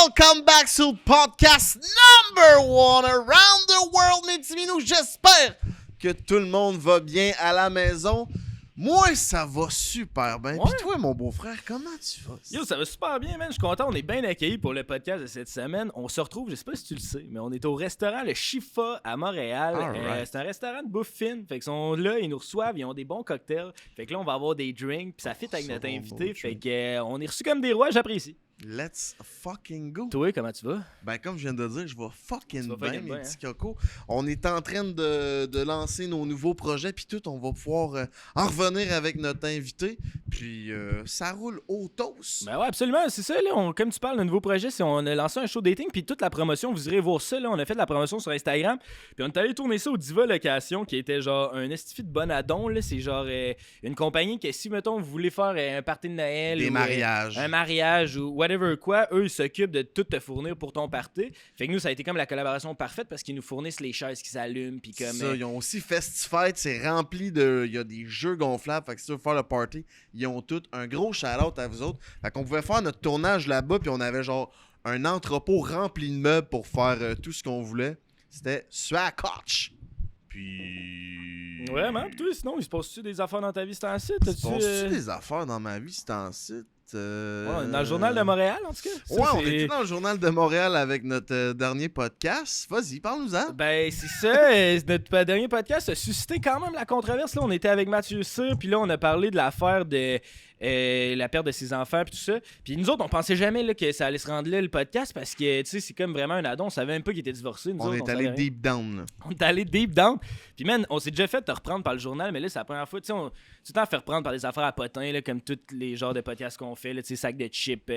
welcome back sur le podcast number one around the world, mes petits minous. J'espère que tout le monde va bien à la maison. Moi, ça va super bien. Puis toi, mon beau-frère, comment tu vas? Yo, ça va super bien, man. Je suis content. On est bien accueillis pour le podcast de cette semaine. On se retrouve, je sais pas si tu le sais, mais on est au restaurant Le Chifa à Montréal. C'est un restaurant de bouffe fine. Fait qu'ils sont là, ils nous reçoivent, ils ont des bons cocktails. Fait que là, on va avoir des drinks. Puis ça fit avec notre invité. Fait que on est reçus comme des rois, j'apprécie. Let's fucking go. Toi, comment tu vas? Ben, comme je viens de dire, je vais fucking bien, mes petits hein? cocos. On est en train de lancer nos nouveaux projets, puis tout, on va pouvoir en revenir avec notre invité. Puis, ça roule au toast. Ben ouais, absolument, c'est ça, là. Comme tu parles d'un nouveau projet, c'est on a lancé un show dating, puis toute la promotion, vous irez voir ça, là. On a fait de la promotion sur Instagram, puis on est allé tourner ça au Diva Location, qui était genre un estifi de bonadon, là. C'est genre une compagnie que si, mettons, vous voulez faire un party de Noël, des ou mariages, un mariage, ou whatever quoi, eux, ils s'occupent de tout te fournir pour ton party. Fait que nous, ça a été comme la collaboration parfaite parce qu'ils nous fournissent les chaises qui s'allument, puis comme... ça, ils ont aussi Festifite, c'est rempli de... Il y a des jeux gonflables, fait que si tu veux faire le party, ils ont tout. Un gros shout-out à vous autres. Fait qu'on pouvait faire notre tournage là-bas, puis on avait genre un entrepôt rempli de meubles pour faire tout ce qu'on voulait. C'était swag-coach. Puis... Vraiment, pis toi, sinon, il se passe-tu des affaires dans ta vie, c'est un site? Il se passe-tu des affaires dans ma vie, c'est en site? Ouais, dans le Journal de Montréal, en tout cas. Ça, on était dans le Journal de Montréal avec notre dernier podcast. Vas-y, parle-nous-en. Ben, c'est ça. Notre dernier podcast a suscité quand même la controverse. Là, on était avec Mathieu Cyr, puis là, on a parlé de l'affaire de la perte de ses enfants, puis tout ça. Puis nous autres, on pensait jamais là, que ça allait se rendre là, le podcast, parce que, tu sais, c'est comme vraiment un addon. On savait même pas qu'il était divorcé. On est allé deep down. Là. On est allé deep down. Puis, man, on s'est déjà fait te reprendre par le journal, mais là, c'est la première fois. Tu sais, on s'est fait reprendre par des affaires à potins, là, comme tous les genres de podcasts qu'on fait. Tu sais, sac de chips,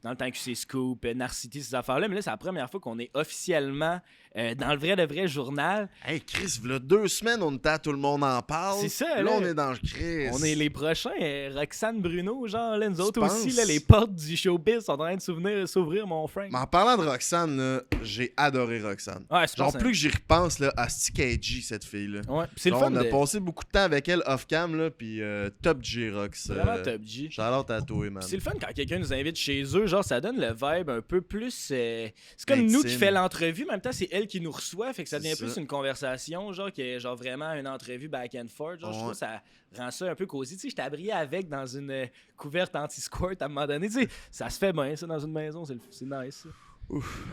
dans le temps QC Scoop, Narcity, ces affaires-là. Mais là, c'est la première fois qu'on est officiellement dans le vrai de vrai journal. Hey, Chris, il y a 2 semaines, on était à Tout le monde en parle. C'est ça, là. On est dans le Chris. On est les prochains. Roxane Bruno, genre, là, nous autres aussi, là, les portes du showbiz sont en train de s'ouvrir, mon Frank. Mais en parlant de Roxane, là, j'ai adoré Roxane. Ouais, genre, plus que j'y repense, là, à KG, cette fille-là. Ouais, c'est le genre, fun. On a passé beaucoup de temps avec elle off-cam, là, puis top G, Rox. Vraiment top G. Shout-out à toi, man. C'est le fun quand quelqu'un nous invite chez eux, genre, ça donne le vibe un peu plus... c'est comme intime. nous qui fait l'entrevue, mais en même temps, c'est elle qui nous reçoit, fait que ça devient C'est plus ça. une conversation, genre, qui est genre vraiment une entrevue back and forth. Genre, je trouve que ça rend ça un peu cosy. Tu sais, j'étais abrié avec dans une couverte anti-squirt à un moment donné. Tu sais, ça se fait bien, ça, dans une maison, c'est nice, ça. Ouf.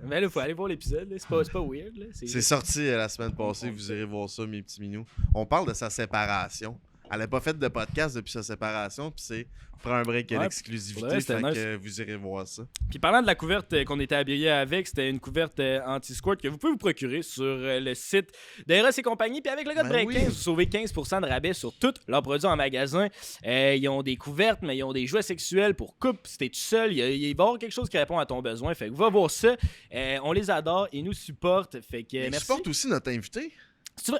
Mais là, faut aller voir l'épisode, là. C'est pas weird, là. C'est sorti la semaine passée, vous irez voir ça, mes petits minous. On parle de sa séparation. Elle n'a pas fait de podcast depuis sa séparation, puis c'est prend un break à l'exclusivité, fait nice. que vous irez voir ça. Puis parlant de la couverte qu'on était habillé avec, c'était une couverte anti-squirt que vous pouvez vous procurer sur le site d'Eros et compagnie. Puis avec le code Break 15, vous sauvez 15% de rabais sur tous leurs produits en magasin. Ils ont des couvertes, mais ils ont des jouets sexuels pour couple. Si t'es tout seul, il va y avoir quelque chose qui répond à ton besoin. Fait que va voir ça. On les adore, ils nous supportent. Fait que Ils merci. supportent aussi notre invité.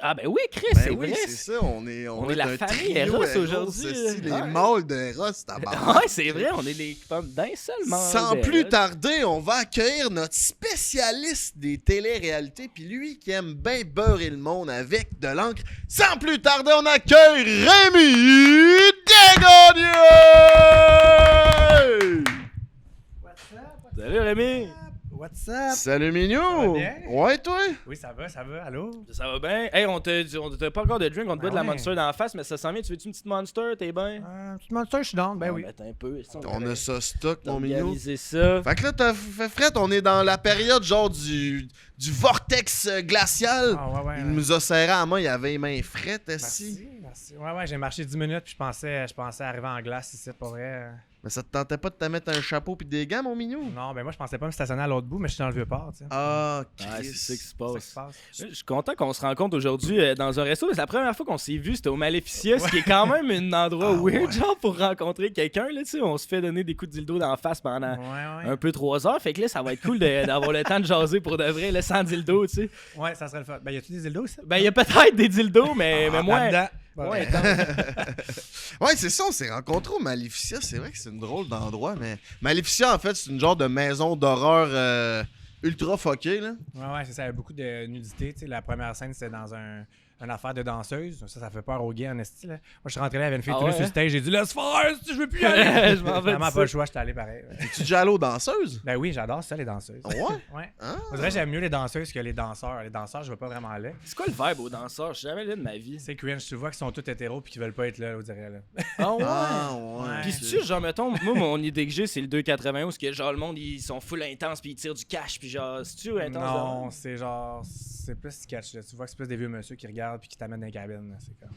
Ah ben oui, Chris, Ben c'est oui, vrai. c'est ça, on est la un famille trio Eros aujourd'hui. Les mâles de Eros, Ouais, c'est vrai, on est les femmes d'un seul mâle. Sans plus tarder, on va accueillir notre spécialiste des téléréalités, puis lui qui aime bien beurrer le monde avec de l'encre. Sans plus tarder, on accueille Rémi Desgaudieux! Salut Rémi. What's up? Salut Mignot! Ça va bien? Ouais, toi? Oui, ça va, allô? Ça va bien? Hey, on t'a pas encore de drink, on te boit de la ouais. Monster dans la face, mais ça sent bien. Tu veux-tu une petite Monster? T'es bien? Petit monster, je suis down, ben oui. Attends un peu. On a ça stock, mon Mignot. Organiser ça. Fait que là, t'as fait fret, on est dans la période genre du vortex glacial. Ah, ouais. Il nous a serré à la main, il avait les mains frettes, assis. Merci. Ouais, j'ai marché 10 minutes, puis je pensais arriver en glace ici, pour vrai. Mais ça te tentait pas de te mettre un chapeau pis des gants, mon Mignot? Non, ben moi, je pensais pas me stationner à l'autre bout, mais je suis dans le Vieux-Port, tu sais. Ah, c'est Chris. ça qui se C'est ça passe. qui se passe. Je suis content qu'on se rencontre aujourd'hui dans un resto. C'est la première fois qu'on s'est vu, c'était au Maleficia, ce qui est quand même un endroit weird, genre, pour rencontrer quelqu'un. Là, tu sais, on se fait donner des coups de dildo dans la face pendant un peu 3 heures. Fait que là, ça va être cool d'avoir le temps de jaser pour de vrai, là, sans dildo, tu sais. Ouais, ça serait le fun. Ben, y a-tu des dildos, ça? Ben, il y a peut-être des dildos, mais moi. Là-dedans. Ouais, Ouais, c'est ça, on s'est rencontrés au Maleficia. C'est vrai que c'est une drôle d'endroit, mais Maleficia, en fait, c'est une genre de maison d'horreur ultra fuckée, là. Ouais, c'est ça. Il y a beaucoup de nudité. Tu sais, la première scène, c'était dans une affaire de danseuse. Ça fait peur aux gays en esti. Là. Moi, je suis rentré là, il y avait une fille tout ouais? sur le stage. J'ai dit, laisse faire, si je veux plus y aller. Je m'en vais Vraiment de pas ça. le choix, j'étais allé pareil. Ouais. Es-tu déjà allé aux danseuses? Ben oui, j'adore ça, les danseuses. Ouais? Ouais. Ah. On dirait que j'aime mieux les danseuses que les danseurs. Les danseurs, je veux pas vraiment aller. C'est quoi le vibe aux danseurs? Je suis jamais allé de ma vie. C'est cringe, tu vois qu'ils sont tous hétéros puis qu'ils veulent pas être là, on dirait. Là. Ah ouais? Ah, ouais. Pis si tu genre, mettons, moi, mon idée que j'ai, c'est le 2,91, que genre, le monde, ils sont full intense, puis ils tirent du cash, puis genre, si tu intense? Non, c'est genre. C'est plus sketch. Là. Tu vois que c'est plus des vieux monsieur qui regardent puis qui t'amènent dans les cabines. Là. C'est comme.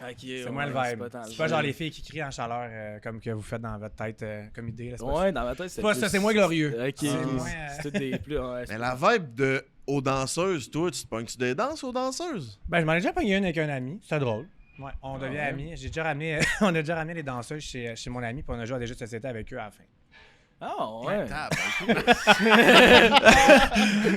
Ok, C'est moins le vibe. C'est pas genre les filles qui crient en chaleur comme que vous faites dans votre tête comme idée. Là. C'est pas Ouais, dans ma tête, c'est pas plus... ça, c'est moins glorieux. Ok, C'est moins, c'est tout des plus... Ouais, Mais la vibe de aux danseuses, toi, tu te pognes-tu des danses aux danseuses? Ben, je m'en ai déjà pogné une avec un ami. C'était drôle. Ouais, on devient ouais. amis. J'ai déjà ramené, on a déjà ramené les danseuses chez mon ami puis on a joué à des jeux de société avec eux à la fin. Ah ouais.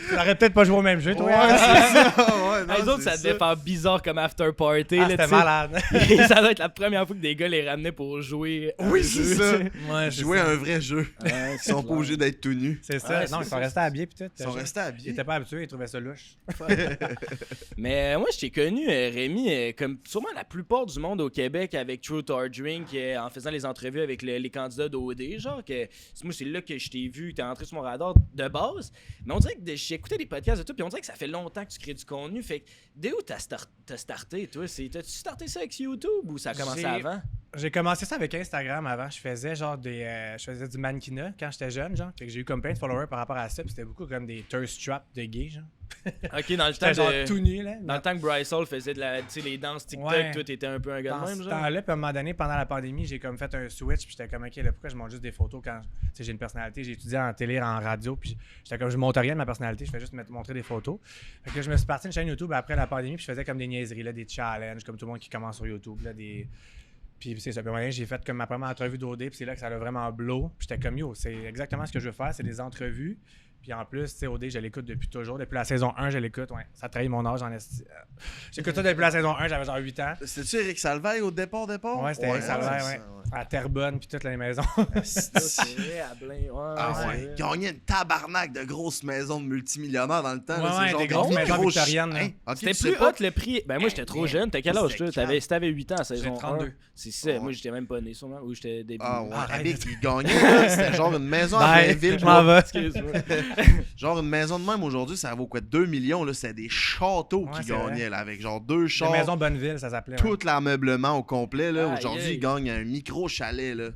T'aurais peut-être pas joué au même jeu, toi. Ouais, hein? c'est ça. Ouais, non, Les autres, c'est ça devait faire bizarre comme after party. Ah, là, c'était tu sais. malade. Ça doit être la première fois que des gars les ramenaient pour jouer. à Oui, un c'est jeu, ça. tu sais. Ouais, c'est Jouer ça. à un vrai jeu. Ouais, Ils c'est sont pas clair. obligés d'être tout nus. C'est ça. Ouais, non, c'est ils sont ça, restés habillés puis tout. Ils sont restés Ils habillés. étaient pas habitués, ils trouvaient ça louche. Mais moi, je t'ai connu, Rémi, comme sûrement la plupart du monde au Québec avec Truth or Drink, en faisant les entrevues avec les candidats d'OD. Genre, que moi, c'est là que je t'ai vu, que t'es entré sur mon radar de base. Mais on dirait que j'ai écouté des podcasts et tout, puis on dirait que ça fait longtemps que tu crées du contenu. Fait que, dès où t'as starté, toi? T'as-tu starté ça avec YouTube ou ça a commencé J'ai- avant? J'ai commencé ça avec Instagram avant. Je faisais genre je faisais du mannequinat quand j'étais jeune, genre. Fait que j'ai eu comme plein de followers par rapport à ça. Puis c'était beaucoup comme des thirst traps de gays, genre. Ok, dans le temps J'étais genre de... tout nu, là. Dans le temps que Bryce Hall faisait les danses TikTok, Ouais. toi, t'étais un peu un gars Dans de même, ce genre? temps-là, puis à un moment donné, pendant la pandémie, j'ai comme fait un switch, puis j'étais comme, ok, là, pourquoi je monte juste des photos quand tu sais, j'ai une personnalité, j'ai étudié en télé, en radio, puis j'étais comme, je monte rien de ma personnalité, je fais juste montrer des photos. Fait que là, je me suis parti une chaîne YouTube après la pandémie, puis je faisais comme des niaiseries, là, des challenges, comme tout le monde qui commence sur YouTube, là, des. Puis c'est ça. Puis à un moment donné, j'ai fait comme ma première entrevue d'OD, puis c'est là que ça a vraiment blow. Puis j'étais comme, yo, c'est exactement ce que je veux faire, c'est des entrevues. Puis en plus, tu sais, OD, je l'écoute depuis toujours. Depuis la saison 1, je l'écoute. Ouais, ça trahit mon âge en esti. J'écoute ça depuis la saison 1, j'avais genre 8 ans. C'était-tu Eric Salvaille au départ? Ouais, c'était Eric Salvaire, c'est ouais. ça, À Terrebonne, puis toutes les maisons. C'est vrai, à Blain, ouais. Ah c'est ouais. vrai. Ils gagnaient une tabarnak de grosses maisons de multimillionnaires dans le temps. là, Ouais, c'est ouais, genre des grosses maisons gros victoriennes, là. Hein? Ok, C'était tu sais plus pas? hot le prix. Ben moi j'étais trop jeune. T'as quel âge toi? C'était Si t'avais 8 ans à saison 32. 1. C'est ça. Ouais. Moi j'étais même pas né sûrement. Ou j'étais début. Ah ouais, Arrête. avec, ils gagnaient, là, c'était genre une maison à Bye, Blainville. je m'en vais. Excuse-moi. Genre une maison de même aujourd'hui, ça vaut quoi? 2 millions, là, c'était des châteaux Ouais, qui c'est vrai. gagnaient, là, avec genre 2 La chars, maison Bonneville, ça s'appelait. tout l'ameublement au complet, là. Aïe, Aujourd'hui, aïe. ils gagnent un micro-chalet, là.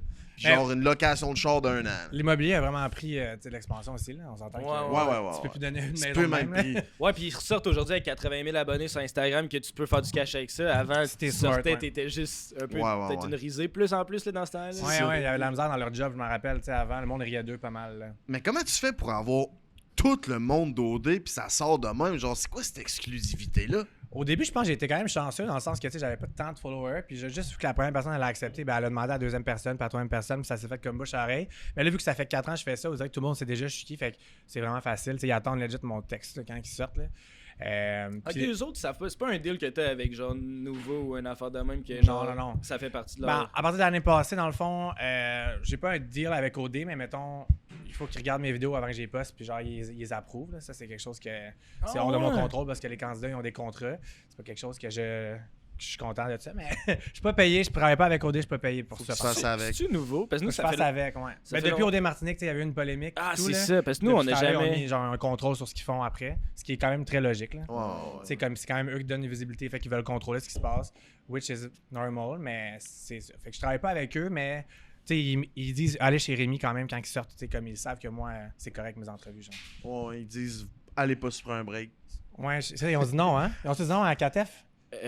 Mais- Genre une location de char d'un an. L'immobilier a vraiment pris tu sais, l'expansion aussi, là. On s'entend que Ouais. tu peux plus donner une Tu maison peux de même même, là. plus. Ouais, puis ils ressortent aujourd'hui avec 80 000 abonnés sur Instagram que tu peux faire du cash avec ça. Avant, Si t'es tu smart, sortais, ouais. t'étais juste un peu Ouais, peut-être ouais. une risée plus en plus là, dans ce temps-là. Ouais, il y avait de la misère dans leur job, je m'en rappelle, tu sais, avant, le monde riait d'eux pas mal, là. Mais comment tu fais pour avoir tout le monde d'OD puis ça sort de même? Genre, c'est quoi cette exclusivité-là? Au début, je pense que j'ai été quand même chanceux dans le sens que tu sais, j'avais pas tant de followers. Puis j'ai juste vu que la première personne elle a accepté, ben, elle a demandé à la deuxième personne, puis à la troisième personne, puis ça s'est fait comme bouche à oreille. Mais là, vu que ça fait 4 ans que je fais ça, vous dirait que tout le monde sait déjà je suis qui, fait que c'est vraiment facile. Tu sais, ils attendent legit mon texte là, quand ils sortent. Là. Ok, Puis- les autres, c'est pas un deal que t'as avec genre Nouveau ou une affaire de même que Non, genre, non. ça fait partie de Ben, leur. à partir de l'année passée, dans le fond, j'ai pas un deal avec OD, mais mettons, il faut qu'ils regardent mes vidéos avant que je les poste, puis genre, ils les approuvent. Là. Ça, c'est quelque chose que c'est hors de mon ouais. contrôle parce que les candidats, ils ont des contrats. C'est pas quelque chose que je suis content de ça, mais je suis pas payé, je travaille pas avec OD, je suis pas payé pour Faut ça. que tu fasses ça avec. C'est-tu nouveau? Parce que nous, Je ça passe fait. avec, ouais. ça Mais fait depuis long- OD Martinique, tu sais, il y avait eu une polémique. Ah, tout, c'est là. ça. Parce que nous, on Depuis n'a ce temps-là, jamais. on a mis genre un contrôle sur ce qu'ils font après, ce qui est quand même très logique. Là. Ouais. C'est comme c'est quand même eux qui donnent une visibilité, fait qu'ils veulent contrôler ce qui se passe, which is normal, mais c'est ça. Fait que je travaille pas avec eux, mais tu sais, ils disent allez chez Rémi quand même quand ils sortent, tu sais, comme ils savent que moi c'est correct mes entrevues. Genre. Ouais, ils disent, allez pas se prendre un break. Ouais, ça, ils ont dit non, hein? Ils ont dit non à KTF?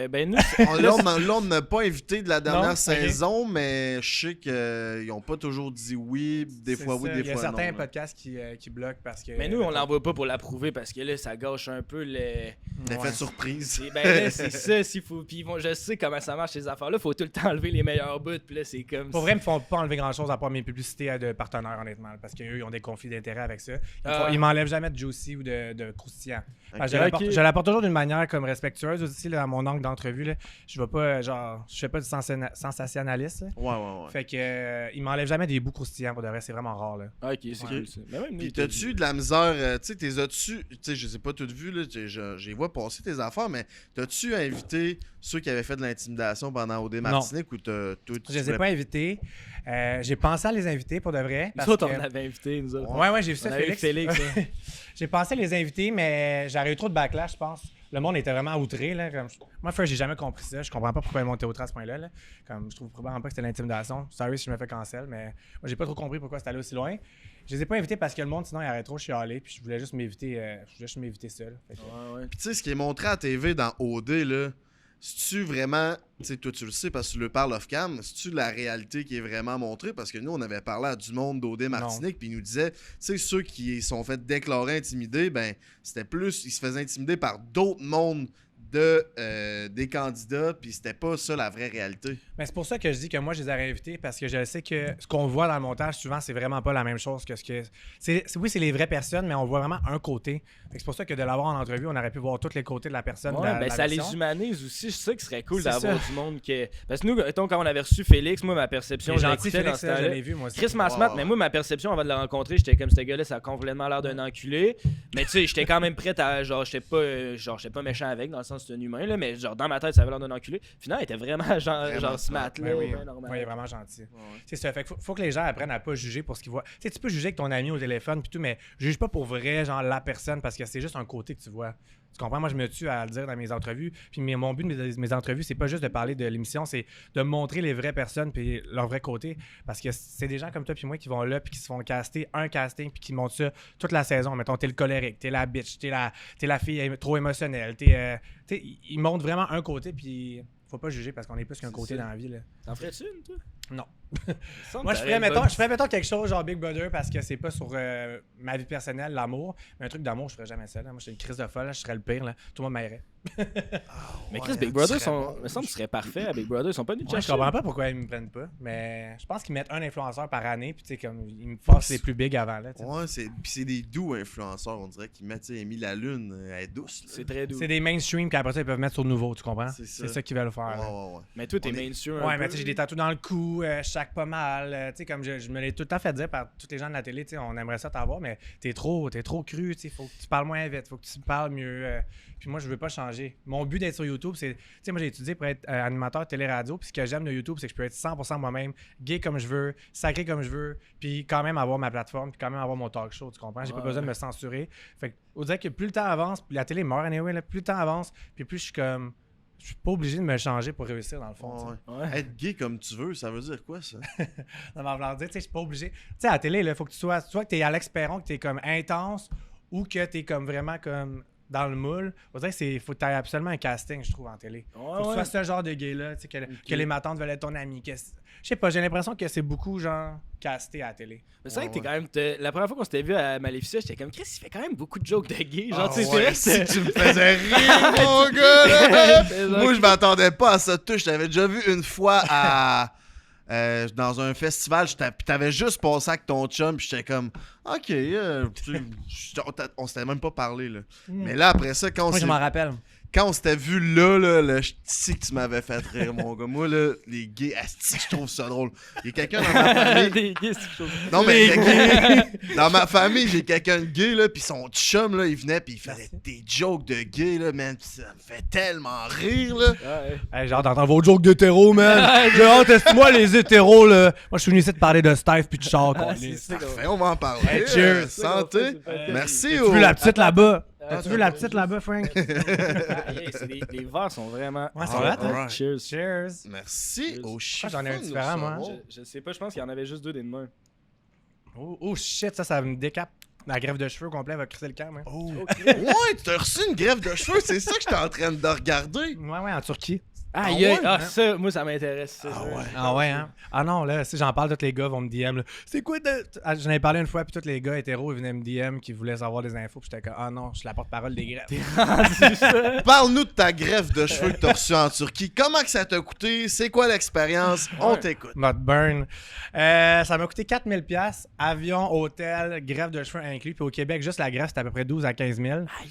Ben nous, Là, on n'a pas invité de la dernière Non, ok. saison, mais je sais qu'ils n'ont pas toujours dit oui. Des C'est fois oui, ça. des Il y a fois non. certains là. podcasts qui bloquent parce que. mais nous, on l'envoie pas pour l'approuver parce que là, ça gâche un peu le. L'effet Ouais. de surprise. Ben là, c'est ça, s'il faut. Puis je sais comment ça marche ces affaires-là, faut tout le temps enlever les meilleurs bouts, puis là, c'est comme. Pour vrai, ils me font pas enlever grand chose à part mes publicités de partenaires, honnêtement, parce qu'eux, ils ont des conflits d'intérêts avec ça. Ils m'enlèvent jamais de juicy ou de croustillant. Parce que Ok. je l'apporte toujours d'une manière comme respectueuse aussi là, à mon manque d'entrevues, là, je vais pas, genre, je fais pas du sensationnaliste. Là. Ouais. Fait que il m'enlève jamais des bouts croustillants, pour de vrai, c'est vraiment rare, là. Ah, ok, c'est cool ça. Mais même Puis nous, t'as-tu de la misère, tu sais, t'es as-tu, tu sais, je sais pas tout vu, là, j'ai vois passer tes affaires, mais t'as-tu invité ceux qui avaient fait de l'intimidation pendant OD Martinique ou toi, Je les ai pas invités. J'ai pensé à les inviter, pour de vrai. Nous autres, on avait invité, nous autres. Ouais, j'ai vu ça, On avait Félix. Félix, J'ai pensé à les inviter, mais j'aurais eu trop de backlash, je pense. Le monde était vraiment outré. Là, comme... Moi, j'ai jamais compris ça. Je comprends pas pourquoi ils montaient outré à ce point-là. Là. Comme, je trouve probablement pas que c'était l'intimidation. Sorry si je me fais cancel, mais moi, j'ai pas trop compris pourquoi c'était allé aussi loin. Je les ai pas invités parce que le monde, sinon, il aurait trop chialé. Puis je voulais juste m'éviter seul. Fait que... Ouais. Puis tu sais, ce qui est montré à TV dans OD, là, c'est-tu vraiment, tu sais, toi tu le sais parce que tu le parles off-cam, c'est-tu la réalité qui est vraiment montrée? Parce que nous, on avait parlé à du monde d'OD Martinique, puis ils nous disaient, tu sais, ceux qui sont fait déclarer intimidés, ben, c'était plus, ils se faisaient intimider par d'autres mondes des candidats, puis c'était pas ça la vraie réalité. Mais c'est pour ça que je dis que moi, je les aurais invités parce que je sais que ce qu'on voit dans le montage, souvent, c'est vraiment pas la même chose que ce que. Oui, c'est les vraies personnes, mais on voit vraiment un côté. C'est pour ça que de l'avoir en entrevue, on aurait pu voir tous les côtés de la personne. Ouais, de la ça version. les humanise aussi. Je sais que ce serait cool C'est d'avoir ça. du monde qui. Parce que nous, mettons, quand on avait reçu Félix, moi, ma perception, C'est je gentil, l'écoutais dans Félix, ce je temps-là. l'ai vu, moi aussi. Chris Masmat, mais moi, ma perception avant de le rencontrer, j'étais comme ce gars-là, ça a complètement l'air d'un enculé. Mais tu sais, j'étais quand même prêt à. Genre, j'étais pas méchant avec, dans le sens que c'est un humain, là, mais genre, dans ma tête, ça avait l'air d'un enculé. Finalement, il était vraiment genre smart, là. Oui, ouais, normal. il est vraiment gentil. C'est ça. Fait que faut que les gens apprennent à pas juger pour ce qu'ils voient. Tu sais, tu peux juger avec ton ami au téléphone puis tout, mais juge pas pour vrai, genre la personne, parce que c'est juste un côté que tu vois. Tu comprends? Moi, je me tue à le dire dans mes entrevues. Puis mon but de mes entrevues, c'est pas juste de parler de l'émission, c'est de montrer les vraies personnes puis leur vrai côté. Parce que c'est des gens comme toi puis moi qui vont là puis qui se font caster un casting puis qui montrent ça toute la saison. Mettons, t'es le colérique, t'es la bitch, t'es la fille trop émotionnelle. Ils montrent vraiment un côté puis faut pas juger parce qu'on est plus qu'un côté ça. dans la vie. Là. T'en ferais-tu une, toi? Non. Ça me Moi, je paraît ferais, bonne- mettons, quelque chose genre Big Brother parce que c'est pas sur ma vie personnelle, l'amour. Mais un truc d'amour, je ferais jamais ça. Là. Moi, je suis une crise de folle, là, je serais le pire. Là. Tout le monde m'aimerait. Mais Chris, Big Brother, me semble qu'ils seraient parfaits à Big Brother. Ils sont pas venus te Moi, je chercher. comprends pas pourquoi ils me prennent pas. Mais je pense qu'ils mettent un influenceur par année. Puis, tu sais, comme ils me forcent les plus big avant. Là, Ouais, c'est des doux influenceurs, on dirait, qui mettent, tu sais, Amy la Lune, elle est douce. Là. C'est très doux. c'est des mainstream qu'après ça, ils peuvent mettre sur le nouveau. Tu comprends? C'est ça. C'est ça qu'ils veulent faire. là. Ouais. Mais toi, t'es On est- mainstream. Ouais, mais tu sais, j'ai des tatous dans le cou, je sac pas mal. Tu sais, comme je me l'ai tout le temps fait dire par tous les gens de la télé, tu sais, on aimerait ça t'avoir, mais t'es trop cru, tu sais, faut que tu parles moins vite, faut que tu parles mieux. Puis moi, je veux pas changer. Mon but d'être sur YouTube, c'est, tu sais, moi, j'ai étudié pour être animateur télé-radio, puis ce que j'aime de YouTube, c'est que je peux être 100% moi-même, gay comme je veux, sacré comme je veux, puis quand même avoir ma plateforme, puis quand même avoir mon talk show, tu comprends? J'ai pas besoin de me censurer. Fait que, on dirait que plus le temps avance, puis la télé meurt anyway, là, plus le temps avance, puis plus je suis comme... Je suis pas obligé de me changer pour réussir, dans le fond. tu sais. Ouais. Être gay comme tu veux, ça veut dire quoi, ça? Non, mais en voulant dire, tu sais, je suis pas obligé. Tu sais, à la télé, il faut que tu sois soit que tu es Alex Perron, que tu es comme intense, ou que tu es comme vraiment comme dans le moule. Faut dire que faut que tu aies absolument un casting, je trouve, en télé. Faut que tu sois ce genre de gay-là, tu sais, que les matantes veulent être ton ami. Je sais pas, j'ai l'impression que c'est beaucoup, genre, casté à la télé. Mais c'est vrai que t'es quand même. La première fois qu'on s'était vu à Maléficia, j'étais comme Chris, il fait quand même beaucoup de jokes de gay. Genre, tu sais, ouais, c'est vrai, si tu me faisais rire, mon gars! Là. C'est Moi, je m'attendais pas à ça de tout. Je t'avais déjà vu une fois dans un festival, puis t'avais juste passé avec ton chum, puis j'étais comme, OK, on s'était même pas parlé, là. Mais là, après ça, quand Moi, je m'en rappelle. on s'était vu là, je sais que tu m'avais fait rire, mon gars. Moi, là, les gays, asti, je trouve ça drôle. Il y a quelqu'un dans ma famille... Des gays, c'est quelque chose. Non, mais dans ma famille, j'ai quelqu'un de gay, là, pis son chum, là, il venait, pis il faisait des jokes de gay, là, man, pis ça me fait tellement rire, là. Ouais. Hey, j'ai hâte d'entendre vos jokes d'hétéros, man. J'ai hâte, moi les hétéros, là. Moi, je suis venu ici de parler de Steph puis de char, quoi. C'est ça, Parfait, on va en parler. Hey, cheers. Santé. Hey, Merci. T'as-tu vu la petite là-bas? T'as-tu ça vu la va. petite là-bas, Frank? Les verres sont vraiment. Ouais, ils sont Ah, hot, hein? alright. Cheers. Cheers. Merci au chiffre. j'en ai un différent, moi. Je sais pas, je pense qu'il y en avait juste deux des mains. Oh shit, ça me décape. La greffe de cheveux au complet va crisser le camp, hein. Oh. Ouais, tu t'as reçu une greffe de cheveux, c'est ça que j'étais en train de regarder. Ouais, en Turquie. Ah, ouais? ça, moi, ça m'intéresse. Ça, Ah ouais. Ah ouais, hein? Ah non, là, si j'en parle, tous les gars vont me DM. Là, c'est quoi de. J'en ai parlé une fois, puis tous les gars hétéros, ils venaient me DM qui voulaient savoir des infos, puis j'étais comme, ah non, je suis la porte-parole des greffes. Parle-nous de ta greffe de cheveux que t'as reçue en Turquie. Comment que ça t'a coûté? C'est quoi l'expérience? On t'écoute. Not burn. Ça m'a coûté 4000$, avion, hôtel, greffe de cheveux inclus, puis au Québec, juste la greffe, c'était à peu près 12 à 15 000. Ah,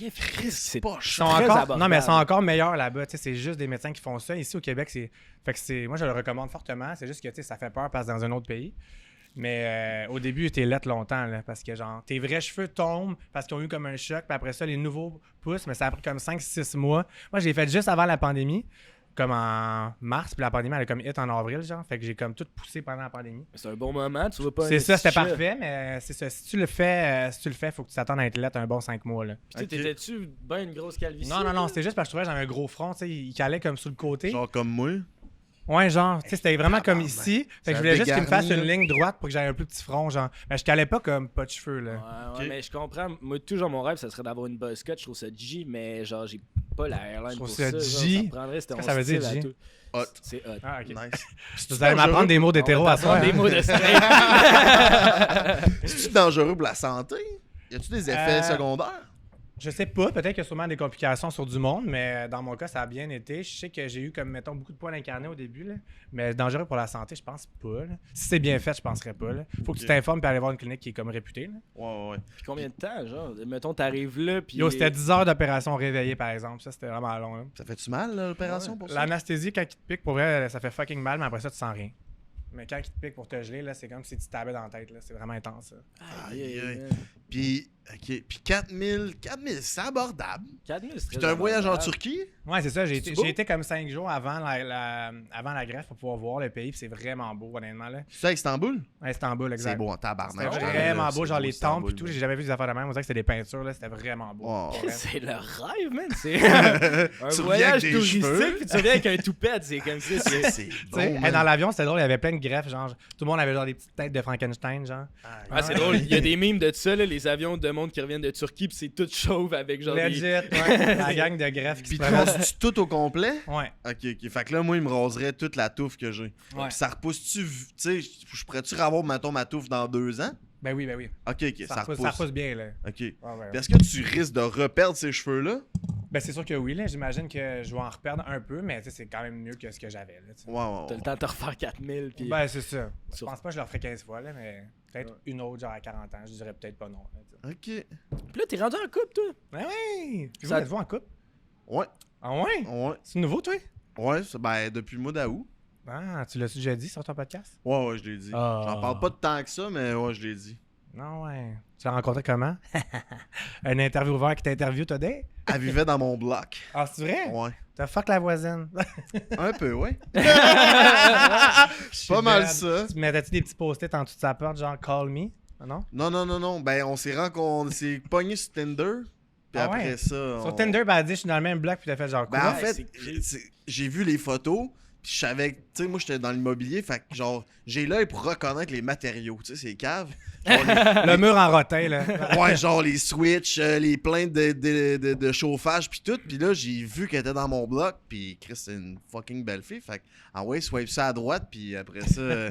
c'est pas Ils cher. sont très encore, abordable. non, mais ils sont encore meilleurs là-bas. Tu sais, c'est juste des médecins qui font ça. Ici, au Québec, c'est. Fait que c'est. Moi, je le recommande fortement. C'est juste que, tu sais, ça fait peur parce que dans un autre pays. Mais au début, t'es lettre longtemps, là, parce que, genre, tes vrais cheveux tombent parce qu'ils ont eu comme un choc. Puis après ça, les nouveaux poussent, mais ça a pris comme 5-6 mois. Moi, je l'ai fait juste avant la pandémie, comme en mars. Puis la pandémie, elle a comme hit en avril, genre. Fait que j'ai comme tout poussé pendant la pandémie. C'est un bon moment, tu vois pas. C'est ça, c'était parfait, mais c'est ça. Si tu le fais, faut que tu t'attendes à être lettre un bon 5 mois, là. Puis t'étais-tu ben une grosse calvitie? Non, c'était juste parce que je trouvais que j'avais un gros front, tu sais, il calait comme sur le côté. Genre comme moi. Ouais, genre, tu sais, c'était vraiment comme ici. Fait que je voulais juste qu'il me fasse dégarni, une ligne droite pour que j'aie un plus petit front, genre. Mais je calais pas comme pas de cheveux, là. Ouais, Ok. mais je comprends. Moi, toujours mon rêve, ça serait d'avoir une buzz cut. Je trouve ça G, mais genre, j'ai pas la airline Je trouve pour ça ça. G. Genre, ça prendrait Qu'est-ce que ça veut dire, G? Hot. C'est hot. Ah, ok. Nice. Vous allez m'apprendre des mots d'hétéro à soir. soir. Des hein? mots de straight. C'est-tu dangereux pour la santé? Y a-tu des effets secondaires? Je sais pas, peut-être qu'il y a sûrement des complications sur du monde, mais dans mon cas, ça a bien été. Je sais que j'ai eu comme, mettons, beaucoup de poils incarnés au début, là. Mais dangereux pour la santé, je pense pas, là. Si c'est bien fait, je penserais pas, là. Faut que tu t'informes et aller voir une clinique qui est comme réputée, là. Ouais. Puis combien de temps, genre? Mettons, t'arrives là, puis... Yo, c'était 10 heures d'opération réveillée, par exemple. Ça, c'était vraiment long, là. Ça fait-tu mal, là, l'opération, pour ça? L'anesthésie, quand il te pique, pour vrai, ça fait fucking mal, mais après ça, tu sens rien. Mais quand il te pique pour te geler, là, c'est comme si tu tapais dans la tête, là. C'est vraiment intense, ça. Aïe, aïe. Puis, OK. Puis 4000, c'est abordable. 4000, c'est Puis très t'as un voyage en abordable. Turquie? Ouais, c'est ça. J'ai C'est beau? été comme 5 jours avant la greffe pour pouvoir voir le pays, puis c'est vraiment beau, honnêtement, là. C'est à Istanbul? À Istanbul, exact. C'est beau en tabarnak. C'était je vraiment t'en dis, beau, c'est genre les Istanbul, temples et tout. J'ai jamais vu des affaires de même. On dirait que c'était des peintures, là. C'était vraiment beau. Wow. Pour vrai. C'est le rêve, man. C'est un Tu reviens voyage avec des touristique, cheveux. puis tu reviens avec un toupette. C'est comme ça. C'est Tu bon, sais, man. dans l'avion, c'était drôle, il y avait plein de greffes, genre. Tout le monde avait genre des petites têtes de Frankenstein, genre. Ah, c'est drôle. Il y a des mimes de ça, là, les avions de monde qui reviennent de Turquie, puis c'est tout chauve avec genre Legit, des... ouais. La gang de greffes qui Puis se tu promènent. rases-tu tout au complet? Ouais. Ok. Fait que là, moi, il me raserait toute la touffe que j'ai. Ouais. Puis ça repousse-tu, tu sais, je pourrais-tu revoir, mettons, ma touffe dans 2 ans? Ben oui. Ok, ça repousse. Ça repousse bien, là. Ok. Ouais. Puis est-ce que tu risques de reperdre ces cheveux-là? Ben c'est sûr que oui, là. J'imagine que je vais en reperdre un peu, mais tu sais, c'est quand même mieux que ce que j'avais, là. Tu sais. Ouais. T'as le temps de te refaire 4000, puis... Ben c'est ça. Je Sur- pense pas que je le referai 15 fois, là, mais peut-être une autre, genre à 40 ans. Je dirais peut-être pas non. Là, tu sais. Ok. Puis là, t'es rendu en couple, toi. Ben oui! Puis Ça- vous êtes-vous en couple? Ouais. Ah ouais? Ouais. C'est nouveau, toi? Ouais, ben, depuis le mois d'août. Ah, tu l'as déjà dit sur ton podcast? Ouais, je l'ai dit. Ah. J'en parle pas de tant que ça, mais ouais, je l'ai dit. Non, ouais. Tu l'as rencontré comment? Un intervieweur qui t'interviewe, t'as dit? Elle vivait dans mon bloc. Ah, c'est vrai? Ouais. T'as fuck la voisine. Un peu, ouais. Je suis Pas mal dead. ça. Tu mettais-tu des petits post-it en dessous de sa porte, genre call me? Ah, non? Non. Ben, on s'est pogné sur Tinder. Puis Ah après ouais? ça. Sur Tinder, ben, elle dit, je suis dans le même bloc, puis t'as fait genre quoi? Ben, en Ouais, fait, c'est- j'ai vu les photos. Puis je savais, tu sais, moi j'étais dans l'immobilier, fait que genre, j'ai l'œil pour reconnaître les matériaux, tu sais, c'est cave. Genre, Le mur en rotin, là. ouais, genre les switches, les plaintes de chauffage, puis tout. Puis là, j'ai vu qu'elle était dans mon bloc, puis Chris, c'est une fucking belle fille. Fait que, ah ouais, swipe ça à droite, puis après ça,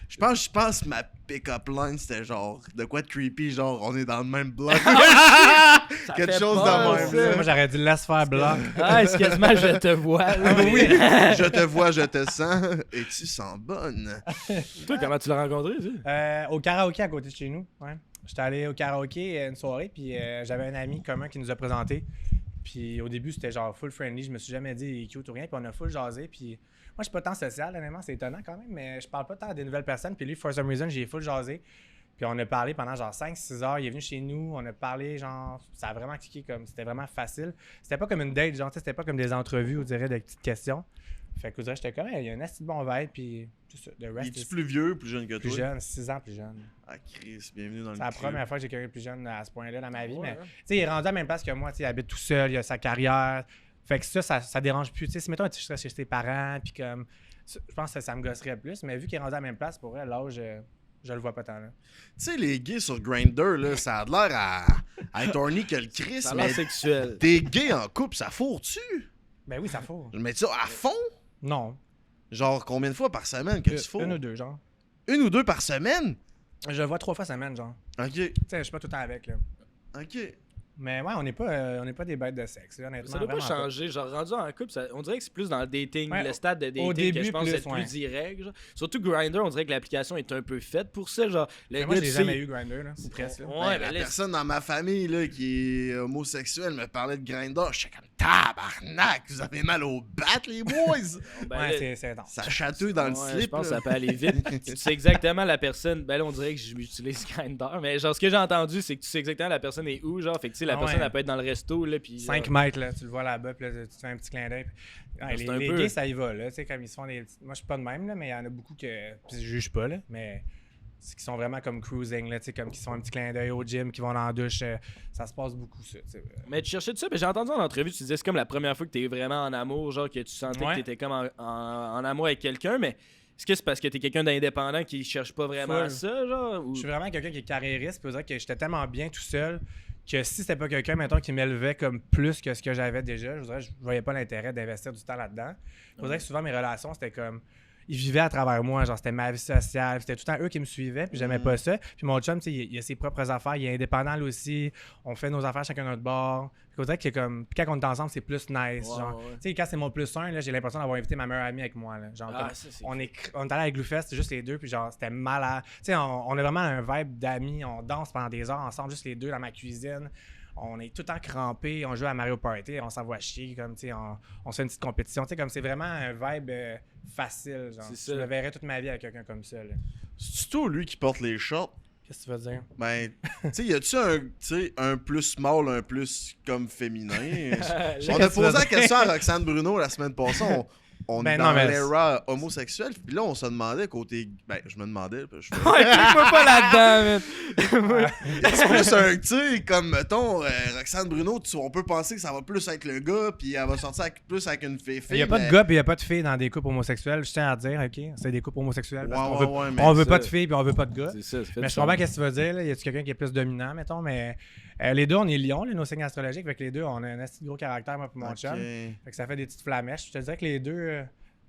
je pense que ma pick-up line, c'était genre, de quoi de creepy, genre, on est dans le même bloc. Ça Quelque fait chose peur, dans ça. même, Moi, j'aurais dû laisse faire bloc. Ah, c'est quasiment je te vois. là. Oui, je te vois, je te sens, et tu sens bonne. Toi, comment tu l'as rencontré, ça? Au karaoké à côté de chez nous. Ouais. J'étais allé au karaoké une soirée, puis j'avais un ami commun qui nous a présenté. Puis au début, c'était genre full friendly. Je me suis jamais dit il est cute ou rien. Puis on a full jasé. Puis moi, je suis pas tant social, honnêtement. C'est étonnant quand même, mais je parle pas tant à des nouvelles personnes. Puis lui, for some reason, j'ai full jasé. Puis on a parlé pendant genre 5-6 heures. Il est venu chez nous. On a parlé, genre, ça a vraiment cliqué comme. C'était vraiment facile. C'était pas comme une date, genre, tu sais, c'était pas comme des entrevues, on dirait, de petites questions. Fait que, j'étais comme, il y a un assez bon vibe. Puis tout ça. Le reste, Es-tu plus vieux, plus jeune que plus toi? jeune, 6 ans plus jeune. Ah, Chris, bienvenue dans le C'est la club. première fois que j'ai quelqu'un de plus jeune à ce point-là dans ma vie. Ouais, Mais hein. tu sais, il est rendu à la même place que moi. Tu sais, il habite tout seul, il a sa carrière. Fait que ça dérange plus. Tu sais, si mettons, je serais chez ses parents, puis comme. Je pense que ça me gosserait plus. Mais vu qu'il est rendu à la même place, pour elle, l'âge, je le vois pas tant là. Tu sais, les gays sur Grindr, là, ça a l'air à être horny que le Chris, Ça a l'air mais sexuel. des gays en couple, ça fourre-tu? Ben oui, ça faut. Mais tu sais, à fond? Non. Genre, combien de fois par semaine que tu fous? 1 ou 2, genre. 1 ou 2 par semaine? Je le vois 3 fois semaine, genre. Ok. Tu sais, je suis pas tout le temps avec, là. Ok. Mais ouais, on n'est pas des bêtes de sexe, là, honnêtement. Ça doit pas vraiment changer. Genre, rendu en couple, on dirait que c'est plus dans le dating, Ouais, le stade de dating, au que début, je pense plus, être plus ouais. direct. Genre. Surtout Grindr, on dirait que l'application est un peu faite pour ça. Genre, le Mais moi, gars, je l'ai tu sais, jamais eu Grindr, là. Ou presque, là. Ouais, Ben, mais la là, personne dans ma famille là, qui est homosexuelle me parlait de Grindr. J'étais comme tabarnak, vous avez mal aux battes, les boys! ben, Ouais, là, c'est intense. Ça chatouille dans le ouais, slip. je pense que là. ça peut aller vite. Tu sais exactement la personne. Ben là, on dirait que j'utilise Grindr. Mais genre, ce que j'ai entendu, c'est que tu sais exactement la personne est où. Genre, fait que tu sais, la Ah personne, ouais. elle peut être dans le resto. Là, puis, 5 mètres, là, tu le vois là-bas, puis là, tu te fais un petit clin d'œil. Ouais, c'est les un les peu- gays, ça y va, là. Tu sais, comme ils se font des. Moi, je suis pas de même, là, mais il y en a beaucoup que. Puis je juge pas, là, mais. Qui sont vraiment comme cruising, là, tu sais, comme qui se font un petit clin d'œil au gym, qui vont dans la douche. Ça se passe beaucoup, ça, tu sais. Mais tu cherchais de ça, ben j'ai entendu en entrevue, tu disais c'est comme la première fois que t'es vraiment en amour, genre que tu sentais Ouais. que t'étais comme en amour avec quelqu'un, mais est-ce que c'est parce que t'es quelqu'un d'indépendant qui cherche pas vraiment Full. ça, genre? Ou... Je suis vraiment quelqu'un qui est carriériste, puis on dirait que j'étais tellement bien tout seul que si c'était pas quelqu'un, mettons, qui m'élevait comme plus que ce que j'avais déjà, je voyais pas l'intérêt d'investir du temps là-dedans. On dirait que souvent mes relations, c'était comme. Ils vivaient à travers moi, genre c'était ma vie sociale, c'était tout le temps eux qui me suivaient, puis j'aimais pas ça. Puis mon chum, tu sais, il a ses propres affaires, il est indépendant lui aussi, on fait nos affaires chacun notre bord. Puis on dirait que comme, puis quand on est ensemble, c'est plus nice. Ouais, Genre, ouais. tu sais, quand c'est mon plus 1, là, j'ai l'impression d'avoir invité ma meilleure amie avec moi. Là. Genre, Ah, comme, ça, c'est on est allé à Gloufest, c'était juste les deux, puis genre, c'était malade. Tu sais, on a vraiment un vibe d'amis, on danse pendant des heures ensemble, juste les deux dans ma cuisine. On est tout le temps crampés, on joue à Mario Party, on s'envoie chier, comme, tu sais, on se fait une petite compétition. Tu sais, comme c'est vraiment un vibe facile. Genre. C'est ça. Je me verrais toute ma vie avec quelqu'un comme ça. Là. C'est toi, lui, qui porte les shorts? Qu'est-ce que tu veux dire? Ben, tu sais, y a-tu un plus mâle, un plus comme féminin? On a Qu'est-ce que tu posé veux la dire? question à Roxane Bruno la semaine passée. On Ben est non, dans mais- l'era homosexuelle. Puis là, on se demandait côté. Ben, je me demandais. Puis je fais- Ouais, clique-moi pas là-dedans, man. C'est plus un, tu sais, comme, mettons, Roxane Bruno, on peut penser que ça va plus être le gars, puis elle va sortir plus avec une fille. Il n'y a pas de gars et il n'y a pas de filles dans des couples homosexuels. Je tiens à dire, OK? C'est des couples homosexuels. Parce Ouais, qu'on ouais, veut, mais on veut ça- pas de filles et on veut pas de gars. C'est ça, ça fait Mais du je comprends sens. ce que tu veux dire. Là. Y a-tu quelqu'un qui est plus dominant, mettons? Mais les deux, on est lions, là, nos signes astrologiques. Avec les deux, on a un assez gros caractère, moi et mon chum. Fait que ça fait des petites flamèches. Je te dirais que les deux,